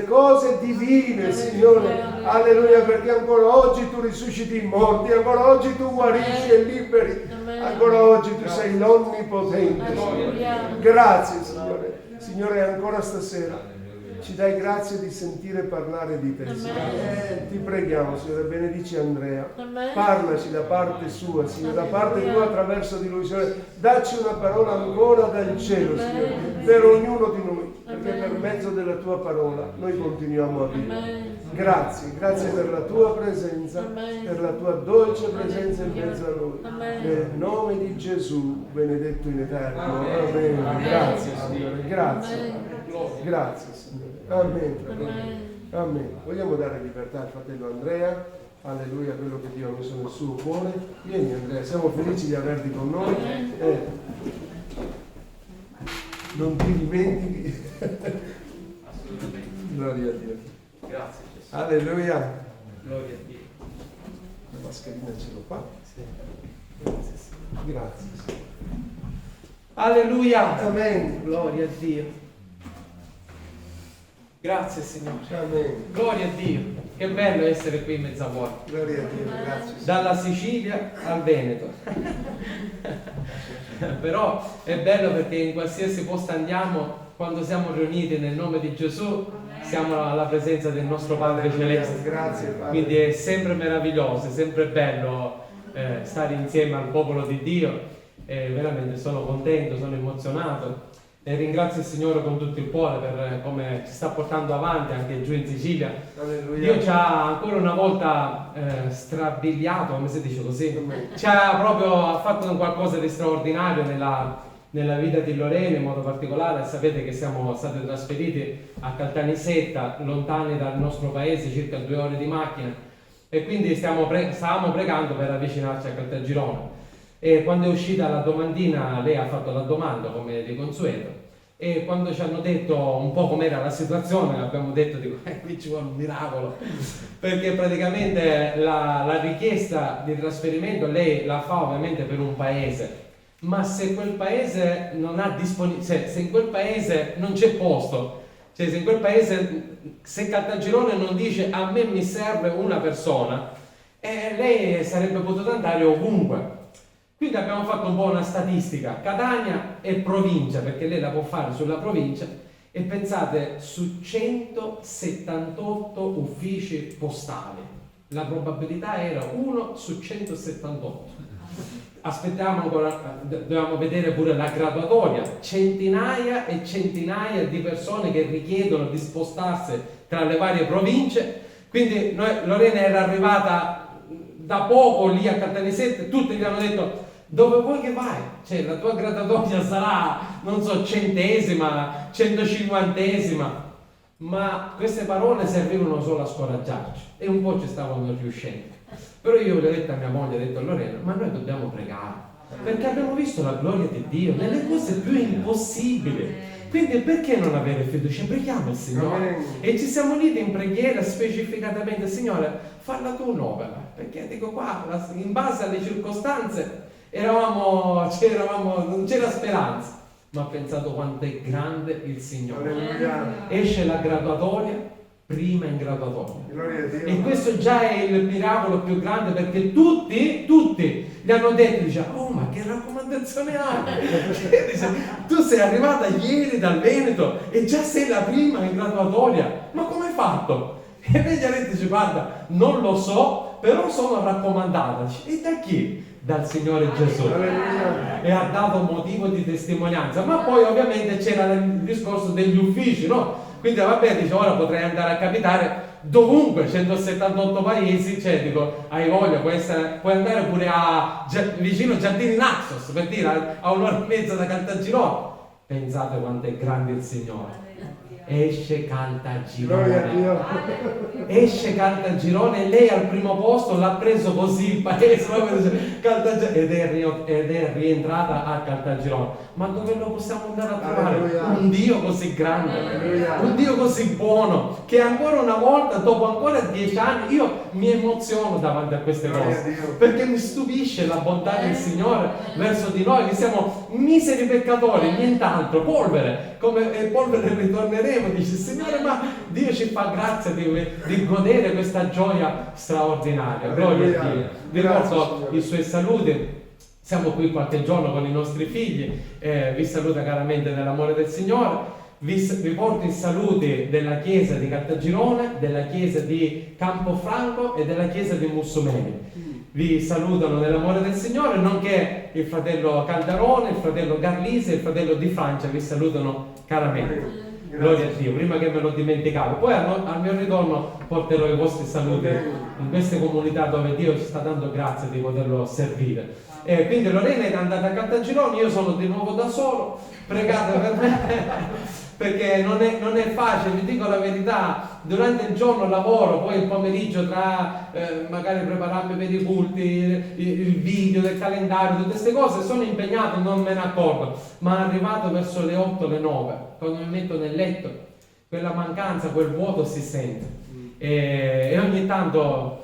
cose divine, Signore. Alleluia, perché ancora oggi tu risusciti i morti, ancora oggi tu guarisci e liberi, ancora oggi tu sei l'Onnipotente, Signore. Grazie, Signore. Signore, ancora stasera ci dai grazie di sentire parlare di te, Signore. Ti preghiamo, Signore, benedici Andrea. Parlaci da parte sua, Signore, da parte tua attraverso di lui, Signore. Dacci una parola ancora dal cielo, Signore, per ognuno di noi, perché per mezzo della tua parola noi continuiamo a vivere. Grazie per la tua presenza, per la tua dolce presenza in mezzo a noi. Nel nome di Gesù, benedetto in eterno. Amen. Grazie, Signore, grazie, Signore. Amen. Vogliamo dare libertà al fratello Andrea. Alleluia, quello che Dio ha messo nel suo cuore. Vieni, Andrea, siamo felici di averti con noi. Non ti dimentichi. Assolutamente. Gloria a Dio. Grazie Gesù. Alleluia. Gloria a Dio. La mascherina ce l'ho qua. Sì. Grazie. Alleluia. Amen. Gloria a Dio. Grazie Signore. Amen. Gloria a Dio. Che bello essere qui in mezzo a voi. Gloria a Dio, grazie. Dalla Sicilia al Veneto. Però è bello perché in qualsiasi posto andiamo, quando siamo riuniti nel nome di Gesù, siamo alla presenza del nostro Padre Celeste. Grazie, Padre. Quindi è sempre meraviglioso, è sempre bello stare insieme al popolo di Dio. Veramente sono contento, sono emozionato. E ringrazio il Signore con tutto il cuore per come ci sta portando avanti anche giù in Sicilia. Alleluia. Dio ci ha ancora una volta strabiliato, come si dice così, ci ha proprio fatto qualcosa di straordinario nella vita di Lorena in modo particolare. Sapete che siamo stati trasferiti a Caltanissetta, lontani dal nostro paese, circa 2 ore di macchina, e quindi stavamo pregando per avvicinarci a Caltagirone. E quando è uscita la domandina, lei ha fatto la domanda come di consueto, e quando ci hanno detto un po' com'era la situazione, abbiamo detto qui ci vuole un miracolo, perché praticamente la richiesta di trasferimento lei la fa ovviamente per un paese, ma se quel paese non ha se in quel paese non c'è posto, cioè se in quel paese, se Caltagirone non dice a me mi serve una persona, lei sarebbe potuta andare ovunque. Quindi abbiamo fatto un po' una statistica, Catania e provincia, perché lei la può fare sulla provincia, e pensate, su 178 uffici postali, la probabilità era 1 su 178. Aspettiamo ancora, dobbiamo vedere pure la graduatoria, centinaia e centinaia di persone che richiedono di spostarsi tra le varie province. Quindi Lorena era arrivata da poco lì a Caltanissetta, tutti gli hanno detto: dove vuoi che vai? Cioè la tua graduatoria sarà, non so, 100esima, 150esima, ma queste parole servivano solo a scoraggiarci e un po' ci stavano riuscendo. Però io gli ho detto a mia moglie, ho detto a Lorena, ma noi dobbiamo pregare, perché abbiamo visto la gloria di Dio nelle cose più impossibili. Quindi perché non avere fiducia? Preghiamo il Signore. E ci siamo uniti in preghiera specificatamente: Signore, falla tu un'opera, perché dico qua, in base alle circostanze non c'era speranza, ma ho pensato quanto è grande il Signore. Esce la graduatoria, prima in graduatoria. Gloria a Dio. E questo già è il miracolo più grande, perché tutti gli hanno detto, dice, oh ma che raccomandazione hai? Dice, tu sei arrivata ieri dal Veneto e già sei la prima in graduatoria, ma come hai fatto? E lei gli ha detto, dice, guarda, non lo so, però sono raccomandata. Dice, e da chi? Dal Signore Gesù. Alleluia. E ha dato motivo di testimonianza. Ma poi ovviamente c'era il discorso degli uffici, no? Quindi vabbè, dice, ora potrei andare a capitare dovunque, 178 paesi, cioè dico, hai voglia, puoi andare pure vicino Giardini Naxos, per dire, a un'ora e mezza da Caltagirone. Pensate quanto è grande il Signore. Esce Gloria a Caltagirone. Dio. Esce Caltagirone e lei al primo posto l'ha preso così il paese proprio, ed è rientrata a Caltagirone. Ma dove lo possiamo andare a trovare? Alleluia. Un Dio così grande, Alleluia. un Dio così buono, che ancora una volta, dopo ancora 10 anni, io mi emoziono davanti a queste Gloria a cose, Dio. perché mi stupisce la bontà del Signore verso di noi, che siamo miseri peccatori, nient'altro, polvere, come polvere ritorneremo. Dice, Signore, ma Dio ci fa grazia di godere questa gioia straordinaria. Gloria a Dio. Vi Grazie, porto Signore. i suoi saluti. Siamo qui qualche giorno con i nostri figli, vi saluta caramente nell'amore del Signore, vi porto i saluti della chiesa di Caltagirone, della chiesa di Campofranco e della chiesa di Mussumeni. Vi salutano nell'amore del Signore, nonché il fratello Caldarone, il fratello Garlise e il fratello Di Francia vi salutano caramente. Gloria a Dio, prima che me lo dimenticavo. Poi al mio ritorno porterò i vostri saluti in queste comunità dove Dio ci sta dando grazia di poterlo servire. Quindi Lorena è andata a Caltagirone, io sono di nuovo da solo, pregate per me, perché non è facile, vi dico la verità, durante il giorno lavoro, poi il pomeriggio tra magari prepararmi per i culti, il video del calendario, tutte queste cose, sono impegnato e non me ne accorgo, ma arrivato verso le 8, le 9, quando mi metto nel letto, quella mancanza, quel vuoto si sente e ogni tanto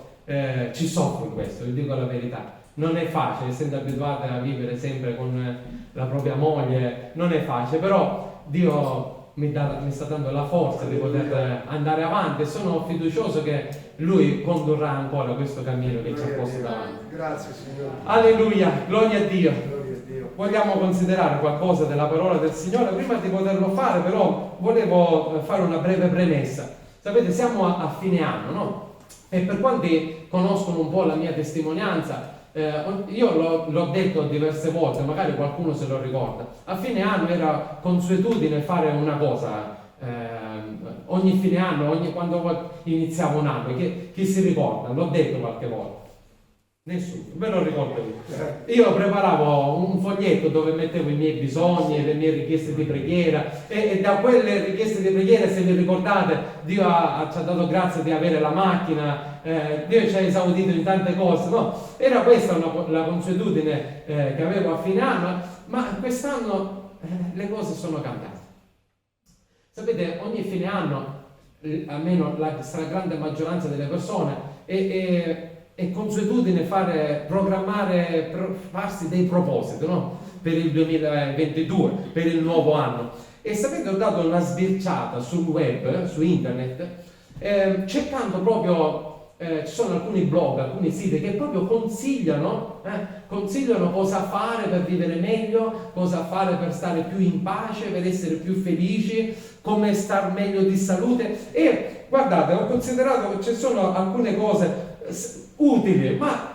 ci soffro in questo, vi dico la verità. Non è facile, essendo abituati a vivere sempre con la propria moglie, non è facile, però Dio mi sta dando la forza di poter andare avanti e sono fiducioso che Lui condurrà ancora questo cammino che ci ha posto davanti. Grazie, Signore. Alleluia, gloria a Dio. Gloria a Dio. Vogliamo considerare qualcosa della parola del Signore. Prima di poterlo fare, però, volevo fare una breve premessa. Sapete, siamo a fine anno, no? E per quanti conoscono un po' la mia testimonianza, io l'ho detto diverse volte, magari qualcuno se lo ricorda. A fine anno era consuetudine fare una cosa, ogni fine anno, quando iniziava un anno, chi si ricorda? L'ho detto qualche volta. Nessuno, ve lo ricordo io. Io preparavo un foglietto dove mettevo i miei bisogni, le mie richieste di preghiera e da quelle richieste di preghiera, se vi ricordate, Dio ci ha dato grazia di avere la macchina, Dio ci ha esaudito in tante cose, no? Era questa la consuetudine che avevo a fine anno, ma quest'anno le cose sono cambiate. Sapete, ogni fine anno, almeno la stragrande maggioranza delle persone, è consuetudine farsi dei propositi, no? Per il 2022, per il nuovo anno. E sapete, ho dato una sbirciata sul web, su internet, cercando proprio, ci sono alcuni blog, alcuni siti che proprio consigliano cosa fare per vivere meglio, cosa fare per stare più in pace, per essere più felici, come star meglio di salute. E guardate, ho considerato che ci sono alcune cose utili, ma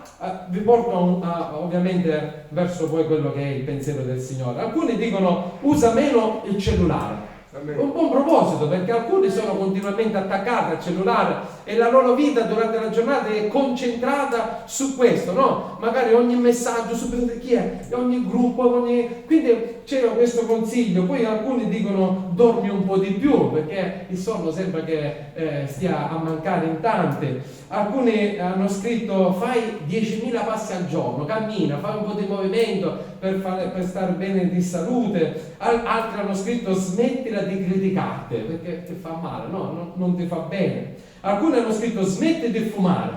vi porto ovviamente verso poi quello che è il pensiero del Signore. Alcuni dicono usa meno il cellulare. Un buon proposito, perché alcuni sono continuamente attaccati al cellulare e la loro vita durante la giornata è concentrata su questo, no? Magari ogni messaggio, subito chi è, ogni gruppo, quindi c'era questo consiglio. Poi alcuni dicono dormi un po' di più, perché il sonno sembra che stia a mancare in tanti. Alcuni hanno scritto fai 10.000 passi al giorno, cammina, fai un po' di movimento per stare bene di salute. Altri hanno scritto smettila di criticarti, perché ti fa male, no? Non ti fa bene. Alcuni hanno scritto smetti di fumare,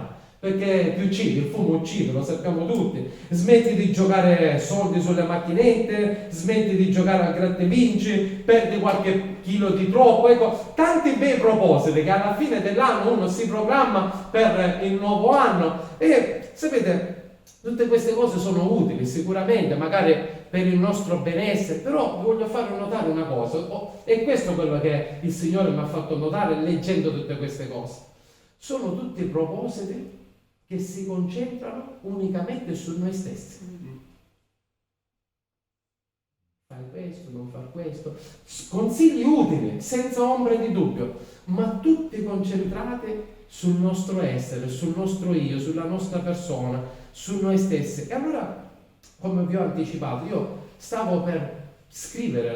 perché ti uccide, il fumo uccide, lo sappiamo tutti. Smetti di giocare soldi sulle macchinette, smetti di giocare al gratta e vinci, perdi qualche chilo di troppo, ecco, tanti bei propositi che alla fine dell'anno uno si programma per il nuovo anno. E sapete, tutte queste cose sono utili sicuramente, magari per il nostro benessere, però vi voglio fare notare una cosa, e questo è quello che il Signore mi ha fatto notare leggendo tutte queste cose. Sono tutti propositi che si concentrano unicamente su noi stessi. Fai questo, non far questo, consigli utili, senza ombra di dubbio, ma tutti concentrati sul nostro essere, sul nostro io, sulla nostra persona, su noi stessi. E allora, come vi ho anticipato, io stavo per scrivere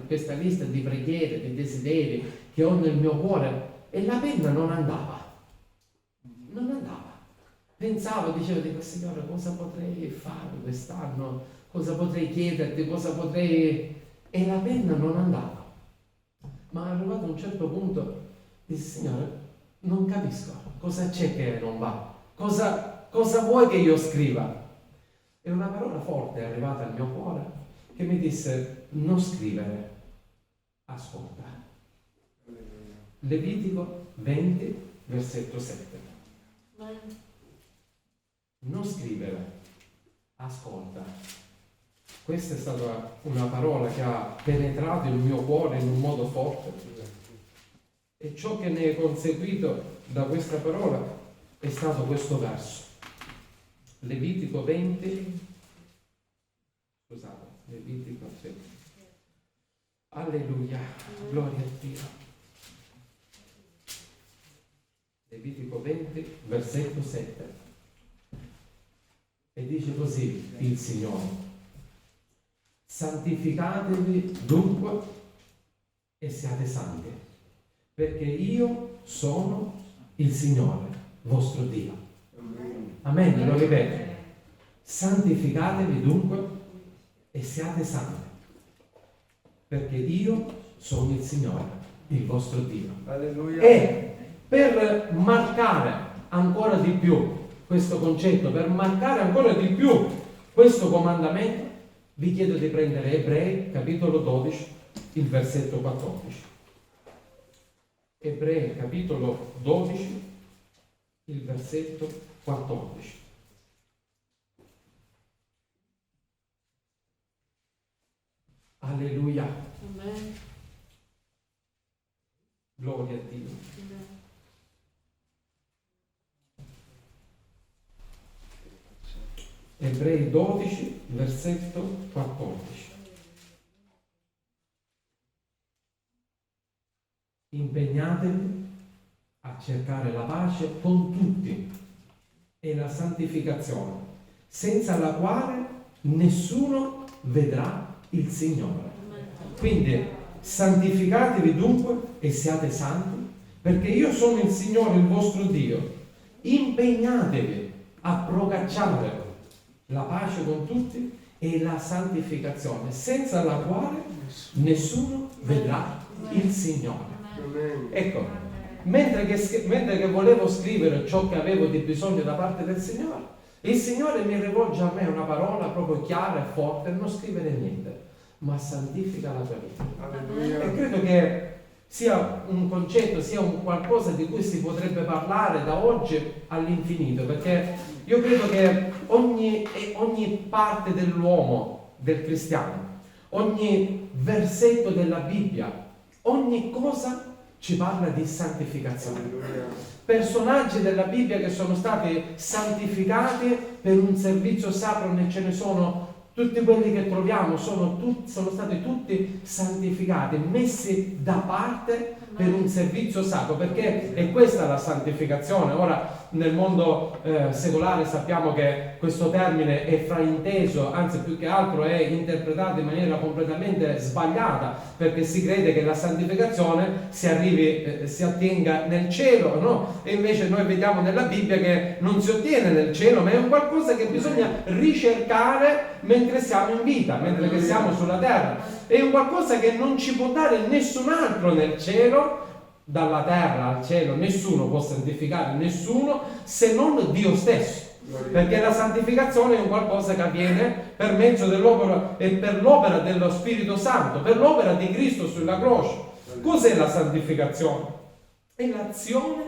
questa lista di preghiere, di desideri che ho nel mio cuore, e la penna non andava. Non andava. Pensavo, dicevo, Signore, cosa potrei fare quest'anno? Cosa potrei chiederti? Cosa potrei... E la penna non andava. Ma arrivato a un certo punto, dissi, Signore, non capisco. Cosa c'è che non va? Cosa vuoi che io scriva? E una parola forte è arrivata al mio cuore che mi disse, non scrivere, ascolta. Levitico 20, versetto 7. Non scrivere, ascolta. Questa è stata una parola che ha penetrato il mio cuore in un modo forte, e ciò che ne è conseguito da questa parola è stato questo verso. Levitico 20, Levitico 20. Alleluia, gloria a Dio. Levitico 20, versetto 7. E dice così il Signore: santificatevi dunque e siate santi, perché io sono il Signore, vostro Dio. Amen, lo ripeto. Santificatevi dunque e siate santi, perché io sono il Signore, il vostro Dio. Alleluia. E per marcare ancora di più questo concetto, per marcare ancora di più questo comandamento, vi chiedo di prendere Ebrei, capitolo 12, il versetto 14. Ebrei, capitolo 12, il versetto 14. Alleluia. Amen. Gloria a Dio. Amen. Ebrei 12, versetto 14. Impegnatevi a cercare la pace con tutti e la santificazione, senza la quale nessuno vedrà il Signore. Quindi santificatevi dunque e siate santi, perché io sono il Signore, il vostro Dio. Impegnatevi a procacciare la pace con tutti e la santificazione, senza la quale nessuno vedrà il Signore. Ecco, mentre che volevo scrivere ciò che avevo di bisogno da parte del Signore, il Signore mi rivolge a me una parola proprio chiara e forte: non scrivere niente, ma santifica la tua vita. E credo che sia un concetto, sia un qualcosa di cui si potrebbe parlare da oggi all'infinito, perché io credo che ogni parte dell'uomo, del cristiano, ogni versetto della Bibbia, ogni cosa ci parla di santificazione. Personaggi della Bibbia che sono stati santificati per un servizio sacro, ne ce ne sono. Tutti quelli che troviamo sono stati tutti santificati, messi da parte per un servizio sacro, perché è questa la santificazione. Ora nel mondo secolare sappiamo che questo termine è frainteso, anzi più che altro è interpretato in maniera completamente sbagliata, perché si crede che la santificazione si ottenga nel cielo, no? E invece noi vediamo nella Bibbia che non si ottiene nel cielo, ma è un qualcosa che bisogna ricercare mentre siamo in vita, mentre che siamo sulla terra. È un qualcosa che non ci può dare nessun altro nel cielo, dalla terra al cielo nessuno può santificare nessuno se non Dio stesso. Perché la santificazione è un qualcosa che avviene per mezzo dell'opera e per l'opera dello Spirito Santo, per l'opera di Cristo sulla croce. Cos'è la santificazione? È l'azione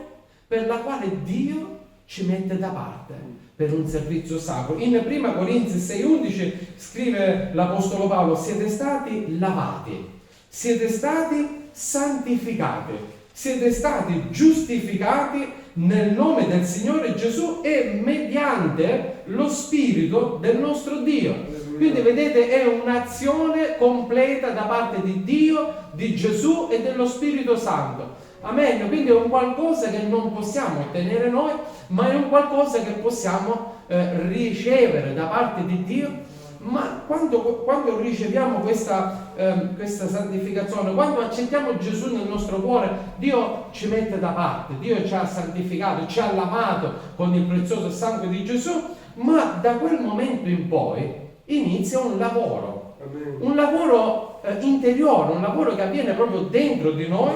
per la quale Dio ci mette da parte per un servizio sacro. In 1 Corinzi 6,11 scrive l'Apostolo Paolo: siete stati lavati, siete stati santificati, siete stati giustificati nel nome del Signore Gesù e mediante lo Spirito del nostro Dio. Quindi vedete, è un'azione completa da parte di Dio, di Gesù e dello Spirito Santo. Amen. Quindi è un qualcosa che non possiamo ottenere noi, ma è un qualcosa che possiamo ricevere da parte di Dio. Ma quando riceviamo questa santificazione, quando accettiamo Gesù nel nostro cuore, Dio ci mette da parte, Dio ci ha santificato, ci ha lavato con il prezioso sangue di Gesù, ma da quel momento in poi inizia un lavoro interiore, un lavoro che avviene proprio dentro di noi,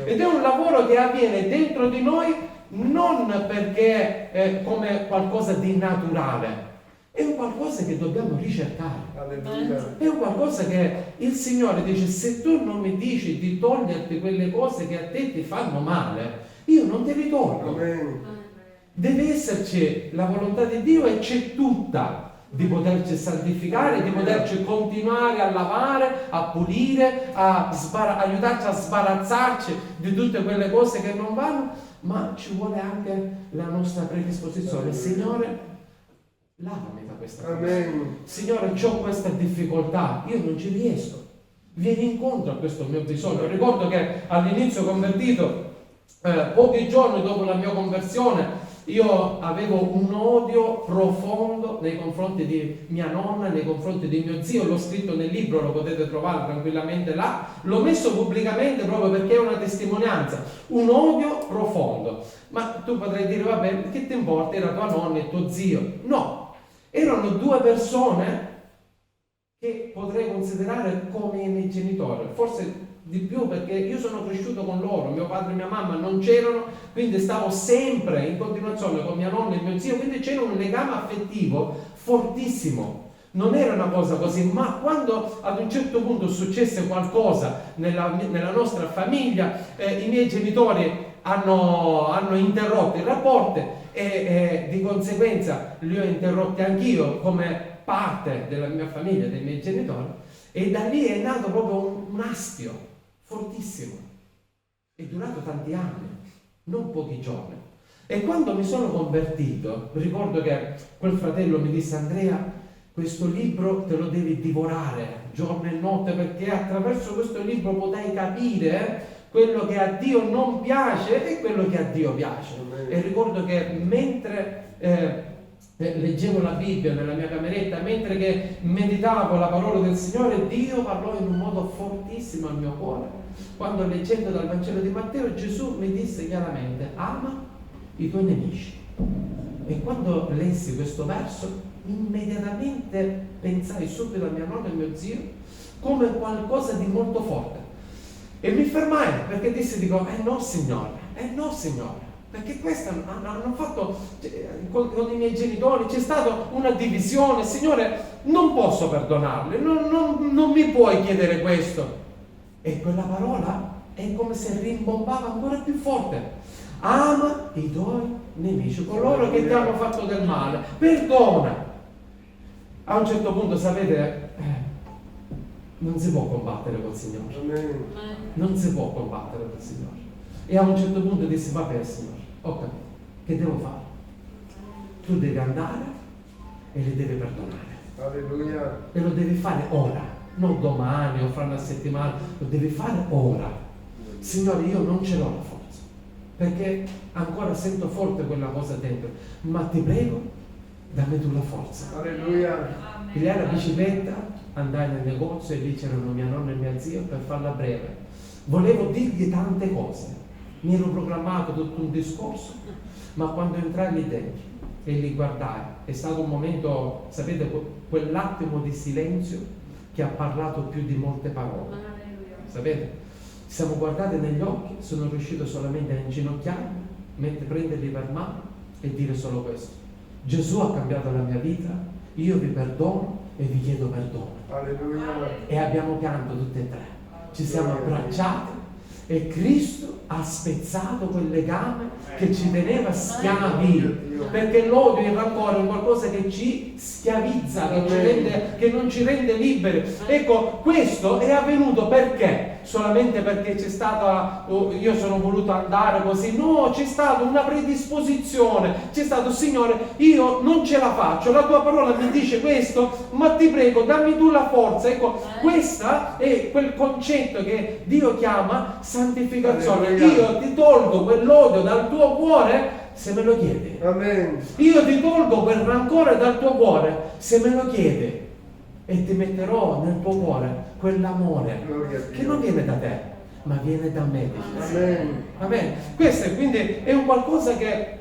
ed è un lavoro che avviene dentro di noi non perché è come qualcosa di naturale. È un qualcosa che dobbiamo ricercare. È un qualcosa che il Signore dice: se tu non mi dici di toglierti quelle cose che a te ti fanno male, io non te li tolgo. Deve esserci la volontà di Dio, e c'è tutta, di poterci santificare, di poterci continuare a lavare, a pulire, aiutarci a sbarazzarci di tutte quelle cose che non vanno, ma ci vuole anche la nostra predisposizione. Signore, lavami da questa cosa. Signore, ho questa difficoltà, io non ci riesco. Vieni incontro a questo mio bisogno. Ricordo che all'inizio convertito, pochi giorni dopo la mia conversione, io avevo un odio profondo nei confronti di mia nonna, nei confronti di mio zio. L'ho scritto nel libro, lo potete trovare tranquillamente là. L'ho messo pubblicamente proprio perché è una testimonianza. Un odio profondo. Ma tu potrai dire: vabbè, che ti importa, era tua nonna e tuo zio. No, erano due persone che potrei considerare come i miei genitori, forse di più, perché io sono cresciuto con loro. Mio padre e mia mamma non c'erano, quindi stavo sempre in continuazione con mia nonna e mio zio, quindi c'era un legame affettivo fortissimo. Non era una cosa così, ma quando ad un certo punto successe qualcosa nella nostra famiglia, i miei genitori hanno interrotto il rapporto e di conseguenza li ho interrotti anch'io come parte della mia famiglia, dei miei genitori, e da lì è nato proprio un astio fortissimo. È durato tanti anni, non pochi giorni. E quando mi sono convertito, ricordo che quel fratello mi disse: Andrea, questo libro te lo devi divorare giorno e notte, perché attraverso questo libro potrai capire quello che a Dio non piace e quello che a Dio piace. E ricordo che mentre leggevo la Bibbia nella mia cameretta, mentre che meditavo la parola del Signore, Dio parlò in un modo fortissimo al mio cuore. Quando, leggendo dal Vangelo di Matteo, Gesù mi disse chiaramente: ama i tuoi nemici. E quando lessi questo verso, immediatamente pensai subito a mia nonna e a mio zio come qualcosa di molto forte, e mi fermai, perché dico: no Signore, perché questo hanno fatto con i miei genitori, c'è stata una divisione, Signore, non posso perdonarli, non mi puoi chiedere questo. E quella parola è come se rimbombava ancora più forte: ama i tuoi nemici, coloro che ti hanno fatto del male, perdona. A un certo punto, sapete, non si può combattere col Signore, non si può combattere col Signore. E a un certo punto dissi: vabbè Signore, ho capito, che devo fare? Tu devi andare e li devi perdonare. Alleluia. E lo devi fare ora, non domani o fra una settimana, lo devi fare ora. Signore, io non ce l'ho la forza, perché ancora sento forte quella cosa dentro, ma ti prego, dammi tu la forza. Alleluia. Pigliai la bicicletta, andai nel negozio, e lì c'erano mia nonna e mia zia. Per farla breve, volevo dirgli tante cose, mi ero programmato tutto un discorso, ma quando entrai lì dentro e li guardai, è stato un momento, sapete, quell'attimo di silenzio che ha parlato più di molte parole. Sapete? siamo guardati negli occhi, sono riuscito solamente a inginocchiarmi, prenderli per mano e dire solo questo: Gesù ha cambiato la mia vita, io vi perdono e vi chiedo perdono. Alleluia. E abbiamo pianto tutte e tre, ci siamo abbracciati e Cristo ha spezzato quel legame che ci teneva schiavi, perché l'odio e il rancore è un qualcosa che ci schiavizza, che non ci rende liberi. Ecco, questo è avvenuto perché? Solamente perché c'è stata, io sono voluto andare così? No, c'è stata una predisposizione, c'è stato: Signore, io non ce la faccio, la tua parola mi dice questo, ma ti prego, dammi tu la forza. Ecco, questo è quel concetto che Dio chiama santificazione. Io ti tolgo quell'odio dal tuo cuore se me lo chiedi. Amen. Io ti tolgo quel rancore dal tuo cuore se me lo chiedi, e ti metterò nel tuo cuore quell'amore che non viene da te, ma viene da me. Amen. Amen. Questo quindi è un qualcosa che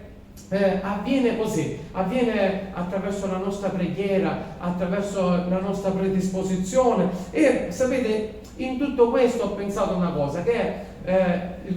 avviene così, avviene attraverso la nostra preghiera, attraverso la nostra predisposizione. E sapete, in tutto questo ho pensato una cosa, che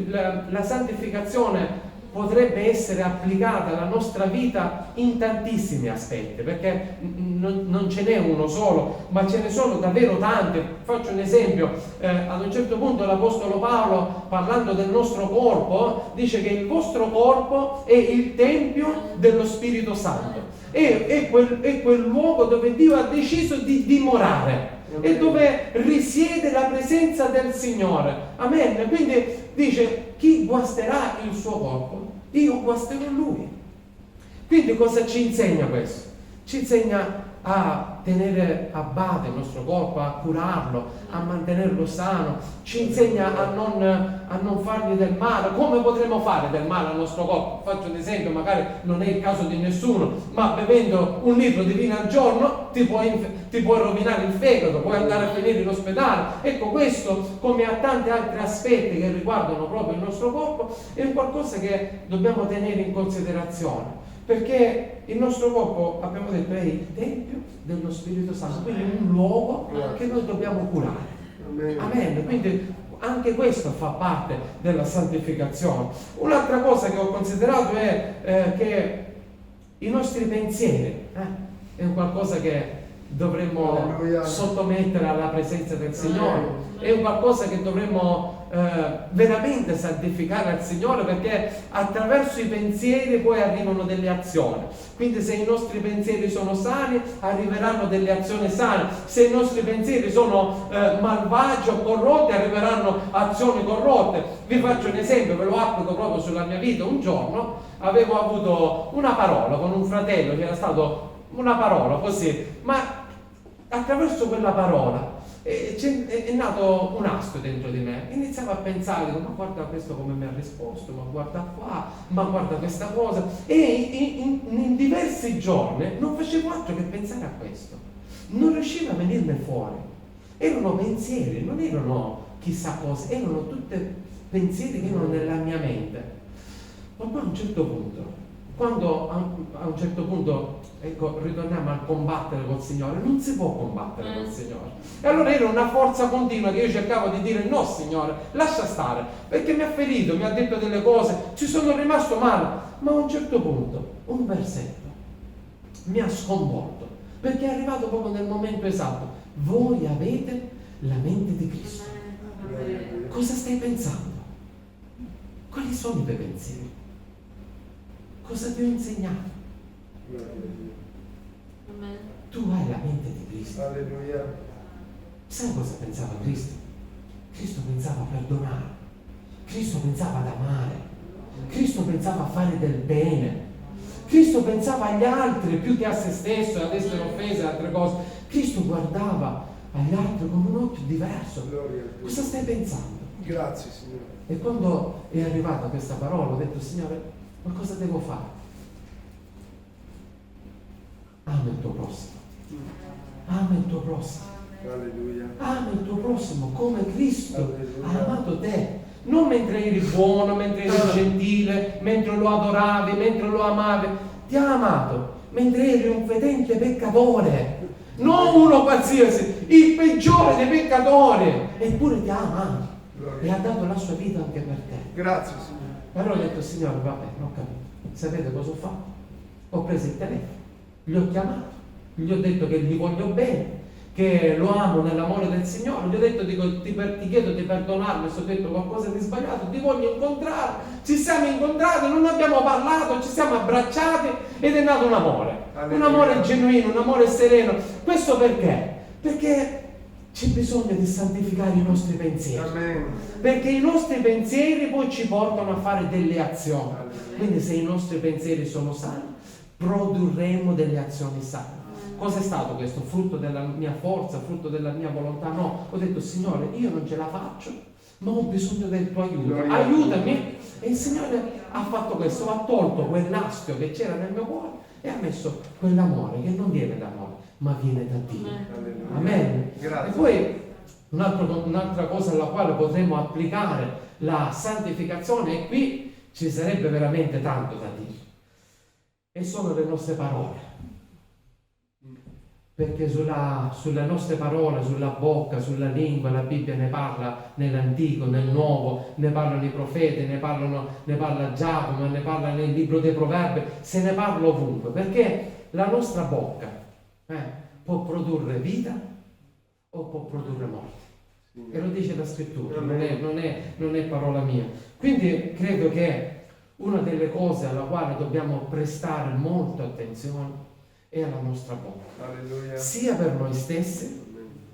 la santificazione potrebbe essere applicata alla nostra vita in tantissimi aspetti, perché non ce n'è uno solo, ma ce ne sono davvero tanti. Faccio un esempio: ad un certo punto l'Apostolo Paolo, parlando del nostro corpo, dice che il vostro corpo è il tempio dello Spirito Santo, è quel luogo dove Dio ha deciso di dimorare e dove risiede la presenza del Signore. Amen. Quindi dice: chi guasterà il suo corpo? Io guasterò lui. Quindi cosa ci insegna questo? Ci insegna a tenere a bada il nostro corpo, a curarlo, a mantenerlo sano. Ci insegna a non fargli del male. Come potremo fare del male al nostro corpo? Faccio un esempio, magari non è il caso di nessuno, ma bevendo 1 litro di vino al giorno ti puoi rovinare il fegato, puoi andare a finire in ospedale. Ecco, questo, come a tanti altri aspetti che riguardano proprio il nostro corpo, è un qualcosa che dobbiamo tenere in considerazione, perché il nostro corpo, abbiamo detto, è il tempio dello Spirito Santo, quindi è un luogo che noi dobbiamo curare. Amen. Quindi anche questo fa parte della santificazione. Un'altra cosa che ho considerato è che i nostri pensieri è un qualcosa che dovremmo sottomettere alla presenza del Signore, è un qualcosa che dovremmo veramente santificare al Signore, perché attraverso i pensieri poi arrivano delle azioni. Quindi se i nostri pensieri sono sani, arriveranno delle azioni sane. Se i nostri pensieri sono malvagi o corrotti, arriveranno azioni corrotte. Vi faccio un esempio, ve lo applico proprio sulla mia vita. Un giorno avevo avuto una parola con un fratello, che era stato una parola così, ma attraverso quella parola è nato un astio dentro di me. Iniziavo a pensare: ma guarda questo come mi ha risposto, ma guarda qua, ma guarda questa cosa. E in diversi giorni non facevo altro che pensare a questo, non riusciva a venirne fuori. Erano pensieri, non erano chissà cosa, erano tutti pensieri che erano nella mia mente. Ma poi a un certo punto, quando a un certo punto, ecco, ritorniamo a combattere col Signore, non si può combattere col Signore. E allora era una forza continua che io cercavo di dire: no Signore, lascia stare, perché mi ha ferito, mi ha detto delle cose, ci sono rimasto male. Ma a un certo punto un versetto mi ha sconvolto, perché è arrivato proprio nel momento esatto: voi avete la mente di Cristo. Cosa stai pensando? Quali sono i tuoi pensieri? Cosa ti ho insegnato? Tu hai la mente di Cristo. Alleluia. Sai cosa pensava Cristo? Cristo pensava a perdonare, Cristo pensava ad amare, Cristo pensava a fare del bene, Cristo pensava agli altri più che a se stesso, ad essere offeso e altre cose. Cristo guardava agli altri con un occhio diverso. Cosa stai pensando? Grazie Signore. E quando è arrivata questa parola ho detto: Signore, ma cosa devo fare? Ama il tuo prossimo. Ama il tuo prossimo. Alleluia. Ama il tuo prossimo come Cristo ha amato te. Non mentre eri buono, mentre eri gentile, mentre lo adoravi, mentre lo amavi. Ti ha amato mentre eri un fedele peccatore. Non uno qualsiasi, il peggiore dei peccatori. Eppure ti ha amato. e ha dato la sua vita anche per te. Grazie, Signore. E allora ho detto, Signore, vabbè, ho capito. Sapete cosa ho fatto? Ho preso il telefono, gli ho chiamato, gli ho detto che gli voglio bene, che lo amo nell'amore del Signore, gli ho detto, dico, ti chiedo di perdonarmi se ho detto qualcosa di sbagliato, ti voglio incontrare. Ci siamo incontrati, non abbiamo parlato, ci siamo abbracciati ed è nato un amore. Un amore genuino, un amore sereno. Questo perché? Perché c'è bisogno di santificare i nostri pensieri. Amen. Perché i nostri pensieri poi ci portano a fare delle azioni. Quindi se i nostri pensieri sono sani, produrremo delle azioni sane. Cos'è stato questo? Frutto della mia forza, frutto della mia volontà? No, ho detto, Signore, io non ce la faccio, ma ho bisogno del tuo aiuto. Aiutami. E il Signore ha fatto questo, ha tolto quell'astio che c'era nel mio cuore e ha messo quell'amore che non viene da noi, ma viene da Dio. Amen. Grazie. E poi un'altra cosa alla quale potremmo applicare la santificazione, e qui ci sarebbe veramente tanto da dire, e sono le nostre parole. Perché sulle nostre parole, sulla bocca, sulla lingua, la Bibbia ne parla nell'Antico, nel Nuovo, ne parlano i profeti, ne parla Giacomo, ne parla nel libro dei Proverbi, se ne parla ovunque, perché la nostra bocca può produrre vita o può produrre morte. E lo dice la scrittura, non è parola mia. Quindi credo che una delle cose alla quale dobbiamo prestare molta attenzione è alla nostra bocca. Alleluia. Sia per noi stessi,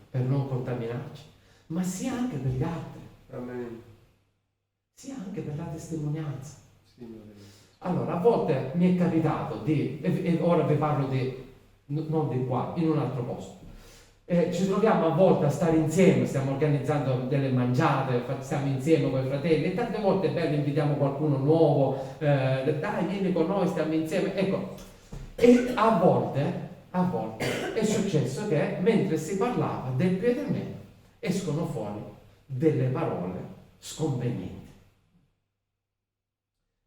per non contaminarci, ma sia anche per gli altri. Amen. Sia anche per la testimonianza. Signore. Allora, a volte mi è capitato e ora vi parlo non di qua, in un altro posto. Ci troviamo a volte a stare insieme, stiamo organizzando delle mangiate, stiamo insieme con i fratelli e tante volte è bello, invitiamo qualcuno nuovo, dai vieni con noi, stiamo insieme, ecco. E a volte è successo che mentre si parlava del piede a me escono fuori delle parole sconvenienti.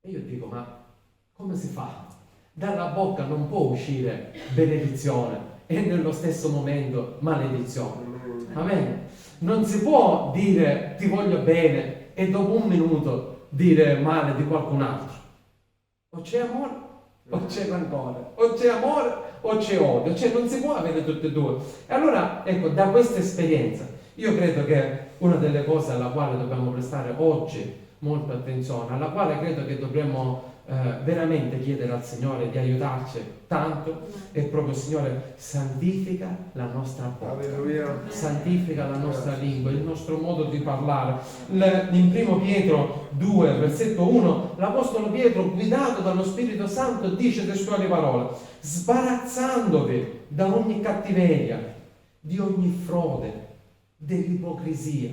E io dico, ma come si fa? Dalla bocca non può uscire benedizione e nello stesso momento maledizione. Amen. Non si può dire ti voglio bene e dopo un minuto dire male di qualcun altro. O c'è amore o c'è rancore, o c'è amore o c'è odio, cioè non si può avere tutte e due. E allora, ecco, da questa esperienza, io credo che una delle cose alla quale dobbiamo prestare oggi molta attenzione, alla quale credo che dovremmo veramente chiedere al Signore di aiutarci tanto, è proprio, Signore, santifica la nostra bocca, santifica la nostra lingua, il nostro modo di parlare. In 1 Pietro 2, versetto 1, l'Apostolo Pietro, guidato dallo Spirito Santo, dice testuali parole: sbarazzandovi da ogni cattiveria, di ogni frode, dell'ipocrisia,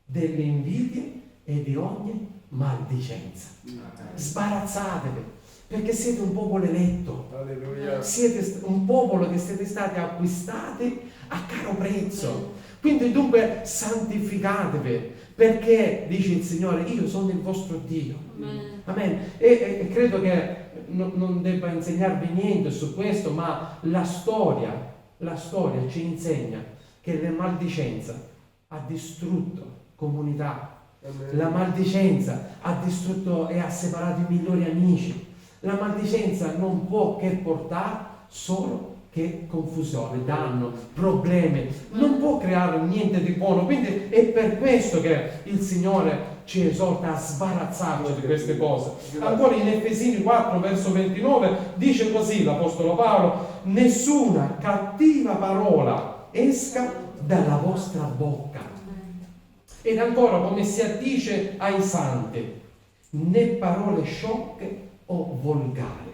delle invidie e di ogni maldicenza. Sbarazzatevi, perché siete un popolo eletto. Alleluia. Siete un popolo che siete stati acquistati a caro prezzo. Quindi dunque santificatevi, perché dice il Signore, io sono il vostro Dio. Amen. E credo che non debba insegnarvi niente su questo, ma la storia ci insegna che la maldicenza ha distrutto comunità. La maldicenza ha distrutto e ha separato i migliori amici. La maldicenza non può che portare solo che confusione, danno, problemi, non può creare niente di buono. Quindi è per questo che il Signore ci esorta a sbarazzarci di queste cose. Ancora in Efesini 4 verso 29 dice così l'Apostolo Paolo: nessuna cattiva parola esca dalla vostra bocca. Ed ancora, come si addice ai santi, né parole sciocche o volgari.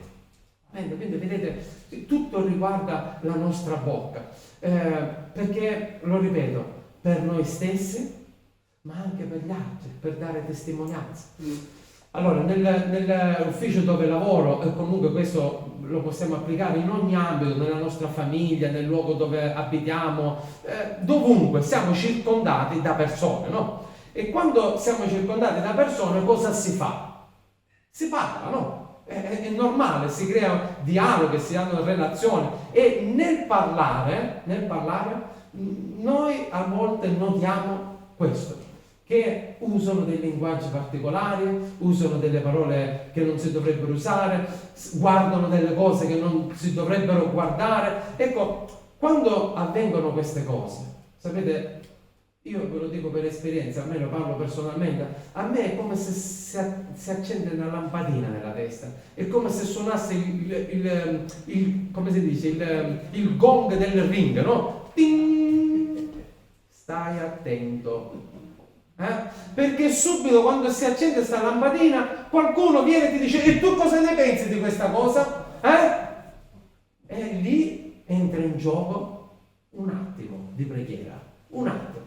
Quindi vedete, tutto riguarda la nostra bocca, perché, lo ripeto, per noi stessi, ma anche per gli altri, per dare testimonianza. Allora, nell'ufficio dove lavoro, e comunque questo lo possiamo applicare in ogni ambito, nella nostra famiglia, nel luogo dove abitiamo, dovunque siamo circondati da persone, no? E quando siamo circondati da persone, cosa si fa? Si parla, no? È normale, si crea dialogo, si hanno relazioni, e nel parlare noi a volte notiamo questo, che usano dei linguaggi particolari, usano delle parole che non si dovrebbero usare, guardano delle cose che non si dovrebbero guardare. Ecco, quando avvengono queste cose, sapete, io ve lo dico per esperienza, a me lo parlo personalmente, a me è come se si accende una lampadina nella testa, è come se suonasse come si dice, il gong del ring, no? Ting! Stai attento. Perché subito quando si accende questa lampadina qualcuno viene e ti dice: e tu cosa ne pensi di questa cosa? E lì entra in gioco un attimo di preghiera, un attimo.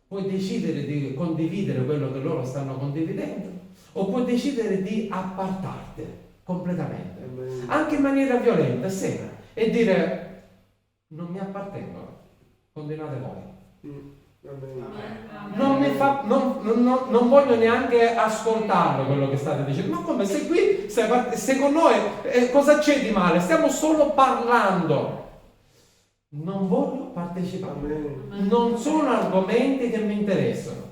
Puoi decidere di condividere quello che loro stanno condividendo o puoi decidere di appartarti completamente, anche in maniera violenta, sera, e dire: non mi appartengono, continuate voi. Non voglio neanche ascoltarlo quello che state dicendo. Ma come, sei qui, sei con noi, cosa c'è di male? Stiamo solo parlando. Non voglio partecipare. Non sono argomenti che mi interessano.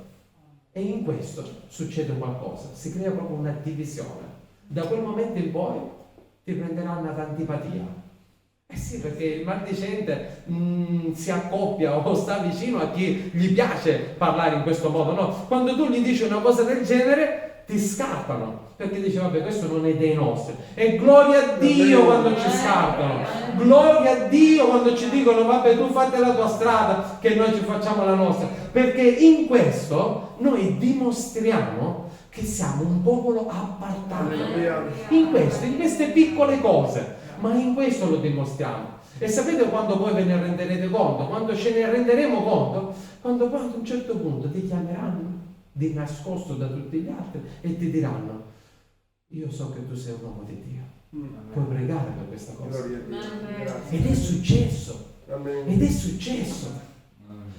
E in questo succede qualcosa, si crea proprio una divisione. Da quel momento in poi ti prenderanno ad antipatia. Eh sì, perché il maldicente si accoppia o sta vicino a chi gli piace parlare in questo modo, no? Quando tu gli dici una cosa del genere, ti scartano, perché dice: vabbè, questo non è dei nostri. E gloria a Dio quando ci scartano, gloria a Dio quando ci dicono: vabbè, tu fate la tua strada, che noi ci facciamo la nostra, perché in questo noi dimostriamo che siamo un popolo appartato. In queste piccole cose, ma in questo lo dimostriamo. E sapete quando poi ve ne renderete conto? Quando ce ne renderemo conto? Quando poi ad un certo punto ti chiameranno di nascosto da tutti gli altri e ti diranno: io so che tu sei un uomo di Dio, puoi pregare per questa cosa. Ed è successo. Ed è successo.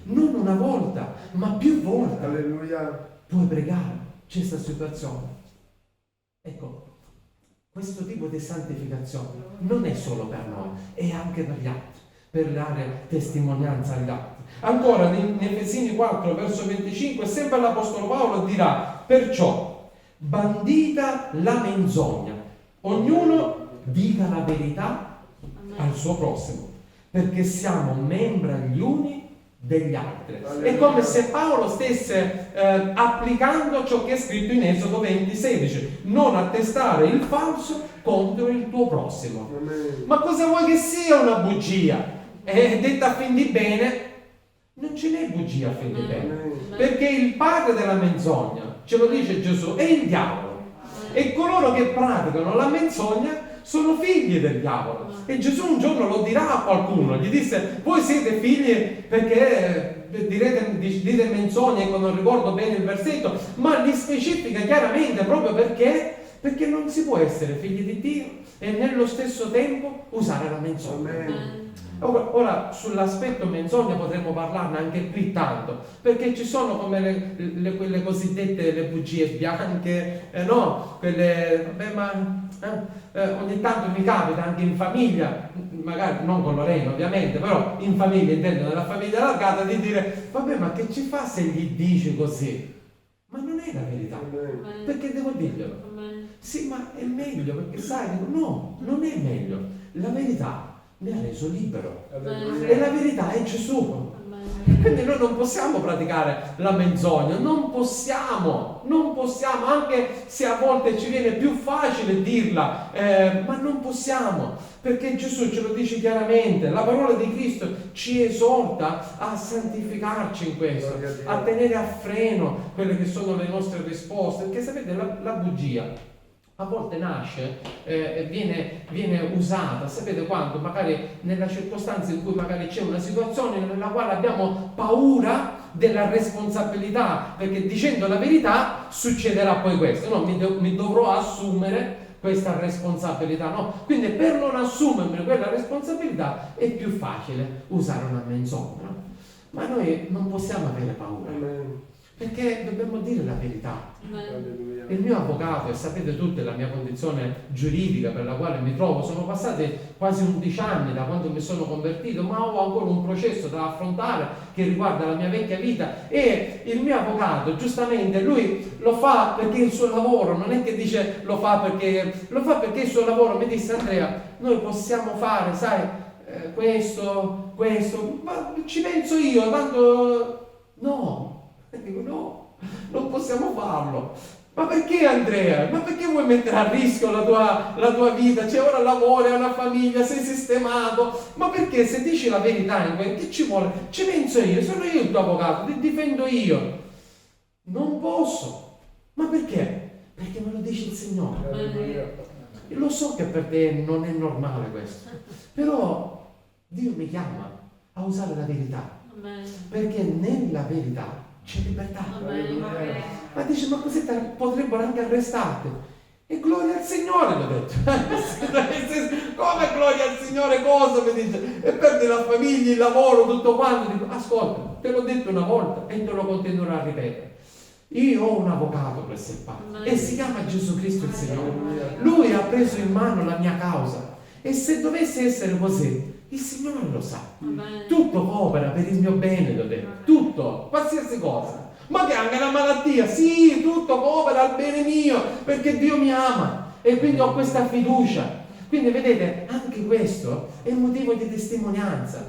Non una volta, ma più volte. Alleluia. Puoi pregare, c'è questa situazione. Ecco, questo tipo di santificazione non è solo per noi, è anche per gli altri, per dare testimonianza agli altri. Ancora in Efesini 4 verso 25 sempre l'Apostolo Paolo dirà: perciò bandita la menzogna, ognuno dica la verità al suo prossimo, perché siamo membra gli uni degli altri. È come se Paolo stesse applicando ciò che è scritto in Esodo 20:16: non attestare il falso contro il tuo prossimo. Ma cosa vuoi che sia una bugia? È detta a fin di bene. Non ce n'è bugia a fin di bene, perché il padre della menzogna, ce lo dice Gesù, è il diavolo, e coloro che praticano la menzogna sono figli del diavolo. E Gesù un giorno lo dirà a qualcuno, gli disse: voi siete figli perché dite menzogne, che non ricordo bene il versetto, ma li specifica chiaramente proprio perché non si può essere figli di Dio e nello stesso tempo usare la menzogna. Ora sull'aspetto menzogna potremmo parlarne anche qui tanto, perché ci sono come quelle cosiddette le bugie bianche, no? Quelle, vabbè, ogni tanto mi capita anche in famiglia, magari non con Lorena ovviamente, però in famiglia, intendo nella famiglia allargata, di dire: vabbè, ma che ci fa se gli dici così? Ma non è la verità, perché devo dirglielo? Sì, ma è meglio, perché sai, no, non è meglio, la verità mi ha reso libero e la verità è Gesù. Quindi noi non possiamo praticare la menzogna, non possiamo, anche se a volte ci viene più facile dirla, ma non possiamo, perché Gesù ce lo dice chiaramente. La parola di Cristo ci esorta a santificarci in questo, a tenere a freno quelle che sono le nostre risposte, perché sapete la bugia a volte nasce, viene usata, sapete quando? Magari nella circostanza in cui magari c'è una situazione nella quale abbiamo paura della responsabilità, perché dicendo la verità succederà poi questo, no? Mi dovrò assumere questa responsabilità, no? Quindi per non assumermi quella responsabilità è più facile usare una menzogna, ma noi non possiamo avere paura. perché dobbiamo dire la verità. Amen. Il mio avvocato, e sapete tutte la mia condizione giuridica per la quale mi trovo, sono passati quasi 11 anni da quando mi sono convertito, ma ho ancora un processo da affrontare che riguarda la mia vecchia vita, e il mio avvocato giustamente lui lo fa perché è il suo lavoro, non è che dice lo fa perché è il suo lavoro. Mi disse: Andrea, noi possiamo fare, sai, questo, ma ci penso io, tanto no. Dico: no, non possiamo farlo. Ma perché, Andrea? Ma perché vuoi mettere a rischio la tua vita? Cioè, ora lavori, hai una famiglia, sei sistemato. Ma perché, se dici la verità, che ci vuole? Ci penso io, sono io il tuo avvocato, ti difendo io. Non posso. Ma perché? Perché me lo dice il Signore. Io lo so che per te non è normale questo, però Dio mi chiama a usare la verità, perché nella verità c'è libertà. Ma dice: ma così potrebbero anche arrestarti. E gloria al Signore, l'ho detto. Come gloria al Signore? Cosa mi dice? E perdi la famiglia, il lavoro, tutto quanto. Dico: ascolta, te l'ho detto una volta e te lo continuerò a ripetere. Io ho un avvocato presso il Padre e si chiama Gesù Cristo il Signore. Lui ha preso in mano la mia causa, e se dovesse essere così, il Signore lo sa. Tutto coopera per il mio bene, l'ho detto. Tutto, qualsiasi cosa. Ma che anche la malattia, sì, tutto coopera al bene mio, perché Dio mi ama e quindi ho questa fiducia. Quindi vedete, anche questo è un motivo di testimonianza.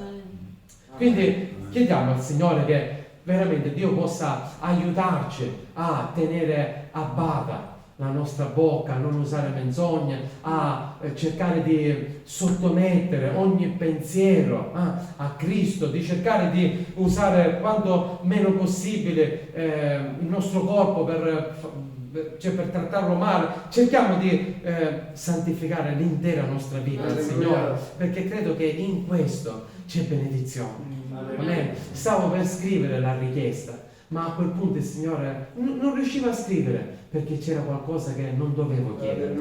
Quindi chiediamo al Signore che veramente Dio possa aiutarci a tenere a bada la nostra bocca, a non usare menzogne, a cercare di sottomettere ogni pensiero a Cristo, di cercare di usare quanto meno possibile il nostro corpo per trattarlo male. Cerchiamo di santificare l'intera nostra vita al Signore, perché credo che in questo c'è benedizione. Amen. Stavo per scrivere la richiesta, ma a quel punto il Signore non riusciva a scrivere, perché c'era qualcosa che non dovevo chiedere,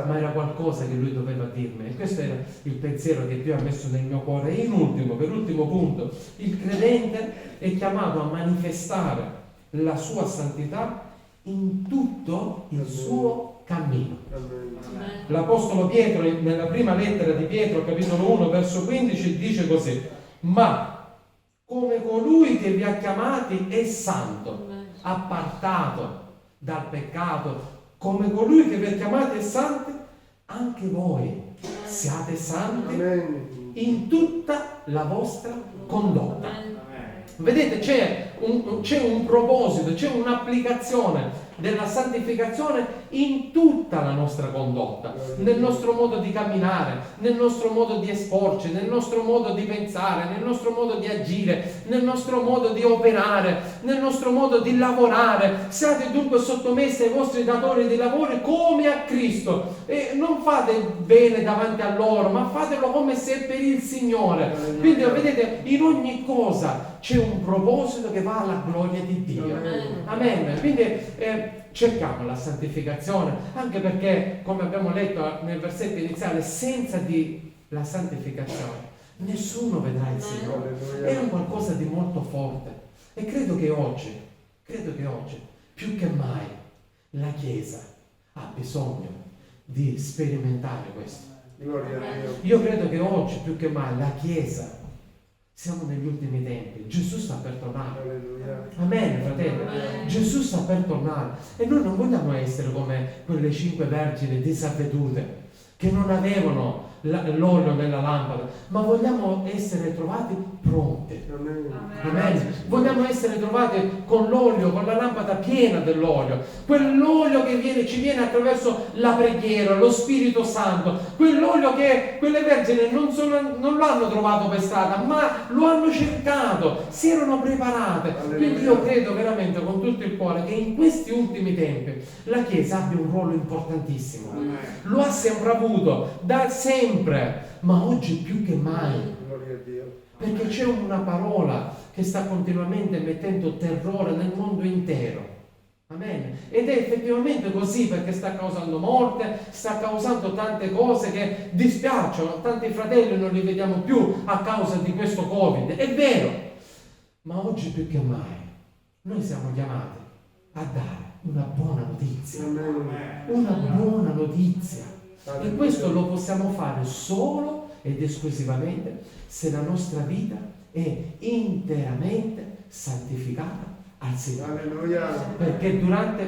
ma era qualcosa che Lui doveva dirmi, e questo era il pensiero che Dio ha messo nel mio cuore. E per ultimo punto, il credente è chiamato a manifestare la sua santità in tutto il suo cammino. L'Apostolo Pietro, nella prima lettera di Pietro, capitolo 1, verso 15, dice così: ma come colui che vi ha chiamati è santo, appartato dal peccato, come colui che vi ha chiamati è santo, anche voi siate santi in tutta la vostra condotta. Vedete, c'è un proposito, c'è un'applicazione della santificazione in tutta la nostra condotta, nel nostro modo di camminare, nel nostro modo di esporci, nel nostro modo di pensare, nel nostro modo di agire, nel nostro modo di operare, nel nostro modo di lavorare. Siate dunque sottomessi ai vostri datori di lavoro come a Cristo, e non fate bene davanti a loro, ma fatelo come se per il Signore. Quindi vedete, in ogni cosa c'è un proposito che va alla gloria di Dio. Amen. Quindi cerchiamo la santificazione, anche perché, come abbiamo letto nel versetto iniziale, senza la santificazione nessuno vedrà il Signore. È un qualcosa di molto forte, e credo che oggi più che mai la Chiesa ha bisogno di sperimentare questo. Io credo che oggi più che mai la Chiesa, siamo negli ultimi tempi, Gesù sta per tornare. Amen, fratelli. Gesù sta per tornare, e noi non vogliamo essere come quelle 5 vergini disavvedute che non avevano l'olio nella lampada, ma vogliamo essere trovati pronti. Amen. Vogliamo essere trovati con l'olio, con la lampada piena dell'olio, quell'olio che ci viene attraverso la preghiera, lo Spirito Santo, quell'olio che quelle vergini non lo hanno trovato per strada, ma lo hanno cercato, si erano preparate. Quindi io credo veramente con tutto il cuore che in questi ultimi tempi la Chiesa abbia un ruolo importantissimo. Lo ha sempre avuto, da sempre, ma oggi più che mai, perché c'è una parola che sta continuamente mettendo terrore nel mondo intero. Amen. Ed è effettivamente così, perché sta causando morte, sta causando tante cose che dispiacciono. Tanti fratelli non li vediamo più a causa di questo Covid, è vero, ma oggi più che mai Noi siamo chiamati a dare una buona notizia. Una buona notizia. E questo lo possiamo fare solo ed esclusivamente se la nostra vita è interamente santificata al Signore. Alleluia. Perché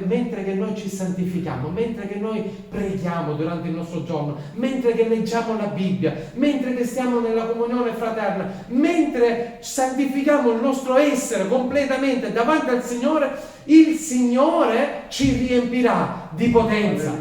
mentre che noi ci santifichiamo, mentre che noi preghiamo durante il nostro giorno, mentre che leggiamo la Bibbia, mentre che stiamo nella comunione fraterna, mentre santifichiamo il nostro essere completamente davanti al Signore, il Signore ci riempirà di potenza.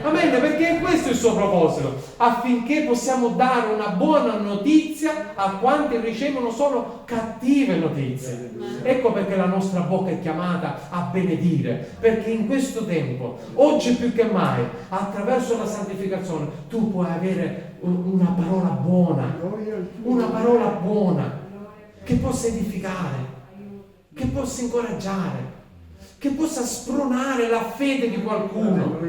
Amen, perché questo è il suo proposito, affinché possiamo dare una buona notizia a quanti ricevono solo cattive notizie. Ecco perché la nostra bocca è chiamata a benedire, perché in questo tempo, oggi più che mai, attraverso la santificazione, tu puoi avere una parola buona, che possa edificare, che possa incoraggiare, che possa spronare la fede di qualcuno.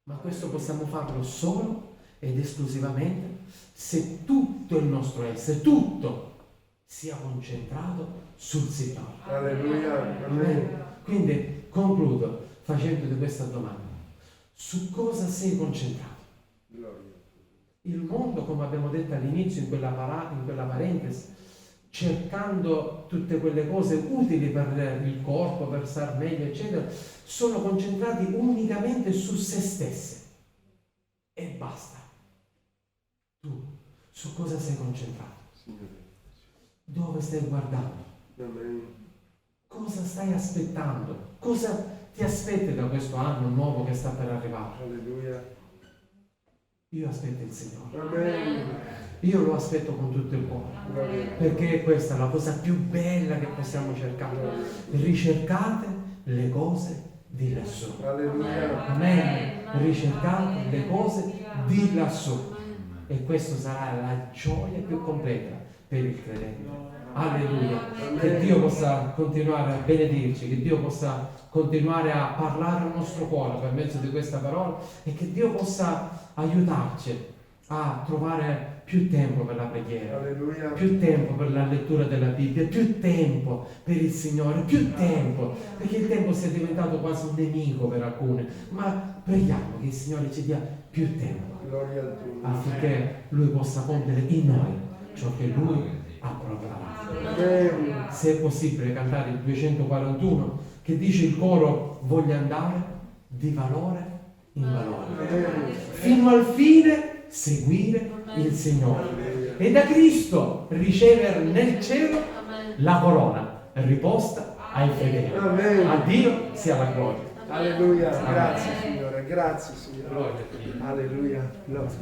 Ma questo possiamo farlo solo ed esclusivamente se tutto il nostro essere, tutto, sia concentrato sul Signore. Alleluia. Amen. Quindi concludo facendoti questa domanda: su cosa sei concentrato? Il mondo, come abbiamo detto all'inizio in quella parentesi, cercando tutte quelle cose utili per il corpo, per star meglio, eccetera, sono concentrati unicamente su se stesse e basta. Tu su cosa sei concentrato? Dove stai guardando? Cosa stai aspettando? Cosa ti aspetti da questo anno nuovo che sta per arrivare? Alleluia. Io aspetto il Signore. Amen. Io lo aspetto con tutto il cuore, perché questa è la cosa più bella che possiamo cercare. Ricercate le cose di lassù. Alleluia. Amen. Ricercate le cose di lassù. E questo sarà la gioia più completa per il credente. Alleluia. Che Dio possa continuare a benedirci, che Dio possa continuare a parlare al nostro cuore per mezzo di questa parola e che Dio possa aiutarci a trovare più tempo per la preghiera, Alleluia. più tempo per la lettura della Bibbia, più tempo per il Signore, più tempo, perché il tempo sia diventato quasi un nemico per alcuni, ma preghiamo che il Signore ci dia più tempo Gloria al tuo nome. affinché Lui possa compiere in noi ciò che Lui ha proclamato. Amen. Se è possibile cantare il 241 che dice il coro: voglio andare di valore in valore, fino al fine seguire il Signore e da Cristo ricevere nel cielo la corona riposta ai fedeli. Amen. A Dio sia la gloria. Alleluia. Grazie Signore. Grazie Signore. Gloria a Dio. Alleluia. Grazie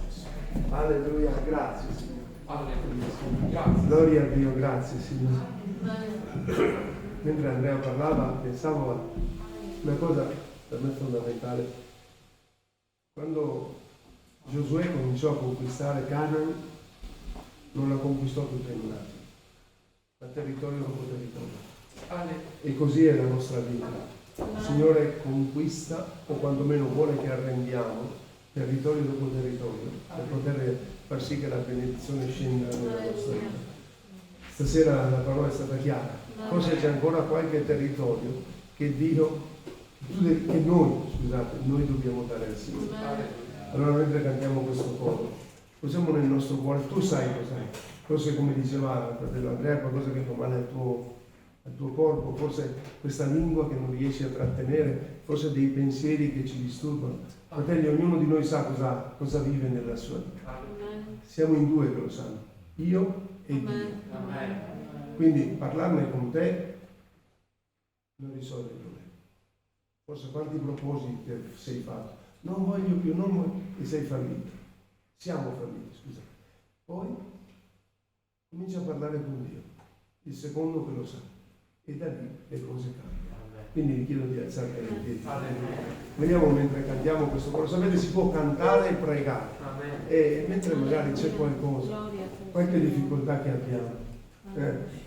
Gesù. Alleluia. Grazie Signore. Alleluia. Grazie. Gloria a Dio. Grazie Signore. Mentre Andrea parlava pensavo a una cosa per me fondamentale. Quando Giosuè cominciò a conquistare Canaan, non la conquistò tutta in un attimo, ma territorio dopo territorio. E così è la nostra vita. Il Signore conquista, o quantomeno vuole che arrendiamo, territorio dopo territorio, per poter far sì che la benedizione scenda nella nostra vita. Stasera la parola è stata chiara. Forse c'è ancora qualche territorio che noi dobbiamo dare al Signore. Allora mentre cantiamo questo coro, posiamo nel nostro cuore, tu sai cos'è, forse come diceva il fratello Andrea, qualcosa che fa male al tuo corpo, forse questa lingua che non riesci a trattenere, forse dei pensieri che ci disturbano. Fratelli, ognuno di noi sa cosa vive nella sua vita. Siamo in due che lo sanno, io e Dio. Quindi parlarne con te non risolve il problema. Forse quanti propositi ti sei fatto? Non voglio più, e sei fallito. Siamo falliti, scusate. Poi comincia a parlare con Dio, il secondo che lo sa, e da lì le cose cambiano. Quindi vi chiedo di alzarvi in piedi. Vediamo mentre cantiamo questo coro. Sapete, si può cantare e pregare. E mentre magari c'è qualcosa, qualche difficoltà che abbiamo,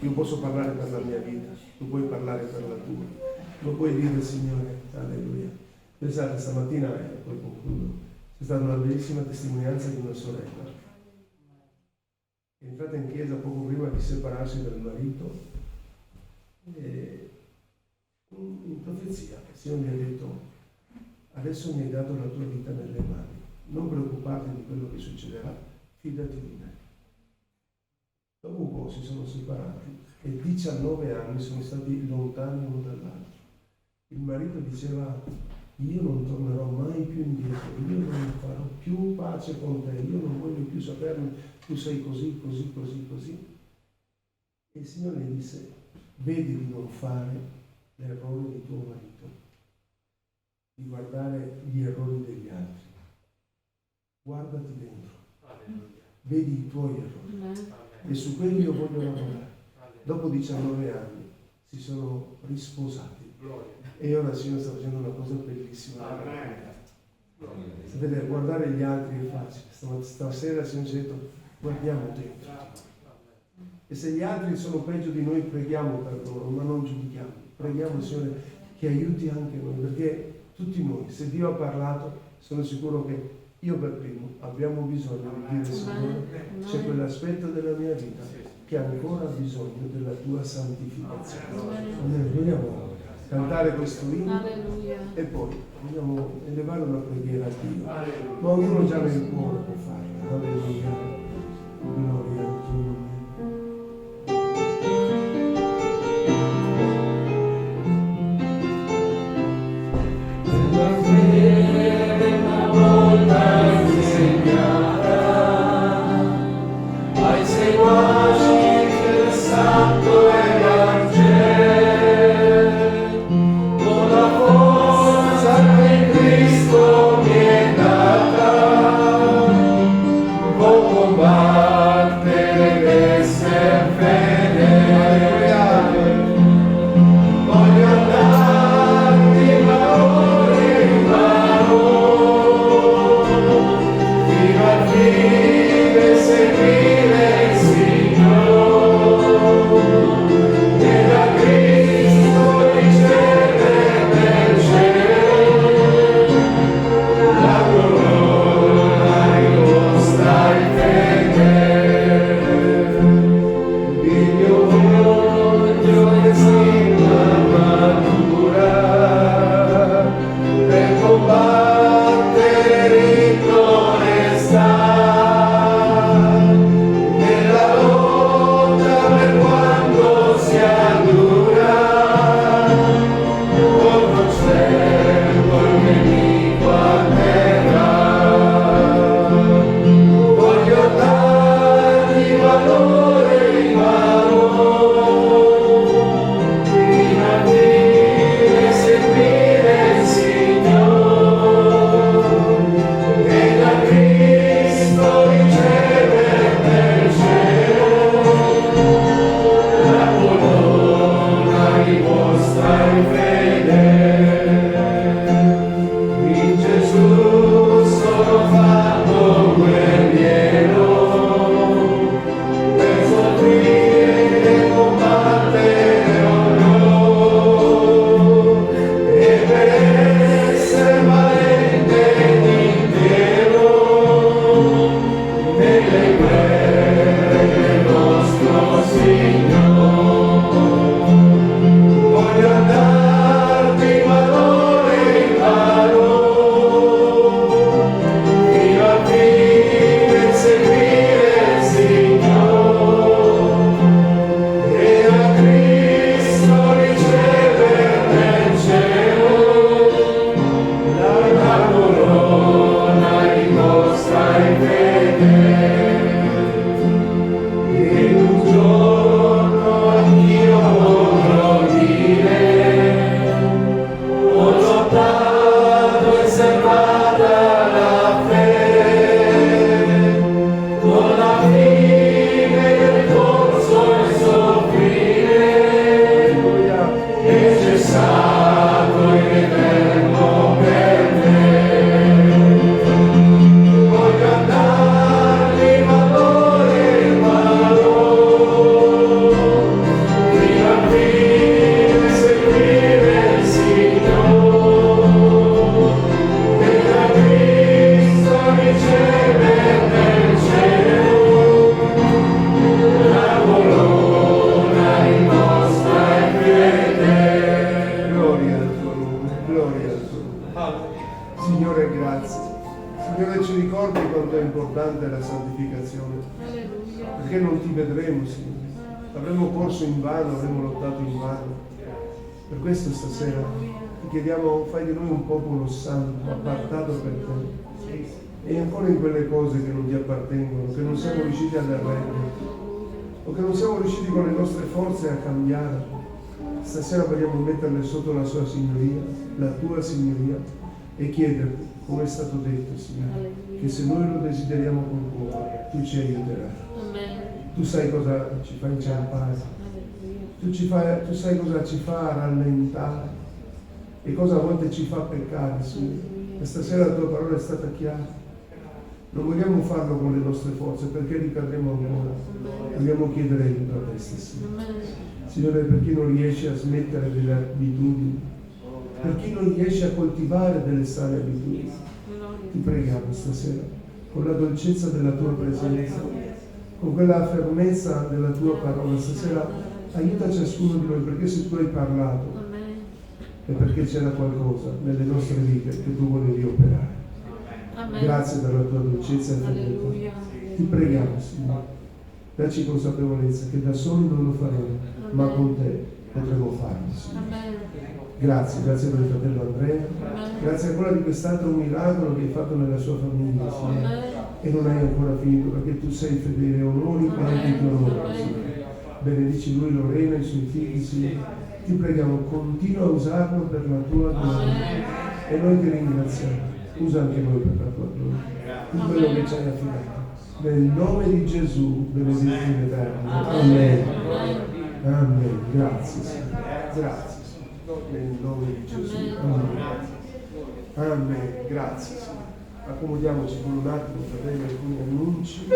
io posso parlare per la mia vita, tu puoi parlare per la tua. Lo puoi dire, Signore, alleluia. Pensate, stamattina, e poi concludo, c'è stata una bellissima testimonianza di una sorella che è entrata in chiesa poco prima di separarsi dal marito profezia, il Signore mi ha detto: adesso mi hai dato la tua vita nelle mani, non preoccuparti di quello che succederà, fidati di me. Dopo un po' si sono separati e 19 anni sono stati lontani uno dall'altro. Il marito diceva: io non tornerò mai più indietro, io non farò più pace con te, io non voglio più saperne, tu sei così, così, così, così. E il Signore gli disse: vedi di non fare l'errore di tuo marito, di guardare gli errori degli altri. Guardati dentro, vedi i tuoi errori e su quelli io voglio lavorare. Dopo 19 anni si sono risposati e ora il Signore sta facendo una cosa bellissima. Sapete, guardare gli altri è facile. Stasera il Signore ci ha detto: guardiamo dentro. E se gli altri sono peggio di noi, preghiamo per loro, ma non giudichiamo. Preghiamo il Signore che aiuti anche noi, perché tutti noi, se Dio ha parlato, sono sicuro che io per primo abbiamo bisogno di dire: Signore, c'è quell'aspetto della mia vita che ha ancora bisogno della tua santificazione. Vogliamo cantare questo inno e poi vogliamo elevare una preghiera a Dio, ma ognuno già nel cuore può farla. Alleluia, gloria al tuo nome. Combattere ricordi quanto è importante la santificazione? Alleluia. Perché non ti vedremo, Signore. Avremmo corso in vano, avremmo lottato in vano. Per questo stasera ti chiediamo, fai di noi un popolo santo, appartato per te. E ancora in quelle cose che non ti appartengono, che non siamo riusciti ad arrendere, o che non siamo riusciti con le nostre forze a cambiare, stasera vogliamo metterle sotto la sua signoria, la tua signoria, e chiederti, come è stato detto, Signore, che se noi lo desideriamo con cuore, tu ci aiuterai. Amen. Tu sai cosa ci fa inciampare, tu sai cosa ci fa rallentare e cosa a volte ci fa peccare, Signore. E stasera la tua parola è stata chiara. Non vogliamo farlo con le nostre forze perché ricadremo ancora. Dobbiamo chiedere aiuto a te stasera. Signore, per chi non riesce a smettere delle abitudini, per chi non riesce a coltivare delle sane abitudini, ti preghiamo stasera, con la dolcezza della tua presenza, con quella fermezza della tua parola, stasera aiuta ciascuno di noi, perché se tu hai parlato è perché c'era qualcosa nelle nostre vite che tu volevi operare. Amen. Grazie per la tua dolcezza e fedeltà. Alleluia. Ti preghiamo, Signore, dacci consapevolezza che da soli non lo faremo, ma con te potremo farlo, Signore. Amen. Grazie per il fratello Andrea, grazie ancora di quest'altro miracolo che hai fatto nella sua famiglia, Signore. E non hai ancora finito, perché tu sei fedele, onori quanti ti onori, Signore. Benedici lui, Lorena, i suoi figli, Signore. Ti preghiamo, continua a usarlo per la tua gloria. E noi ti ringraziamo. Usa anche noi per la tua gloria, in quello che ci hai affidato. Nel nome di Gesù, benedetto in eterno. Amen. Amen. Grazie, Signore. Grazie, Signore. Nel nome di Gesù. Amen. Amen. Grazie, Signore. Accomodiamoci per un attimo, fratelli, alcuni annunci.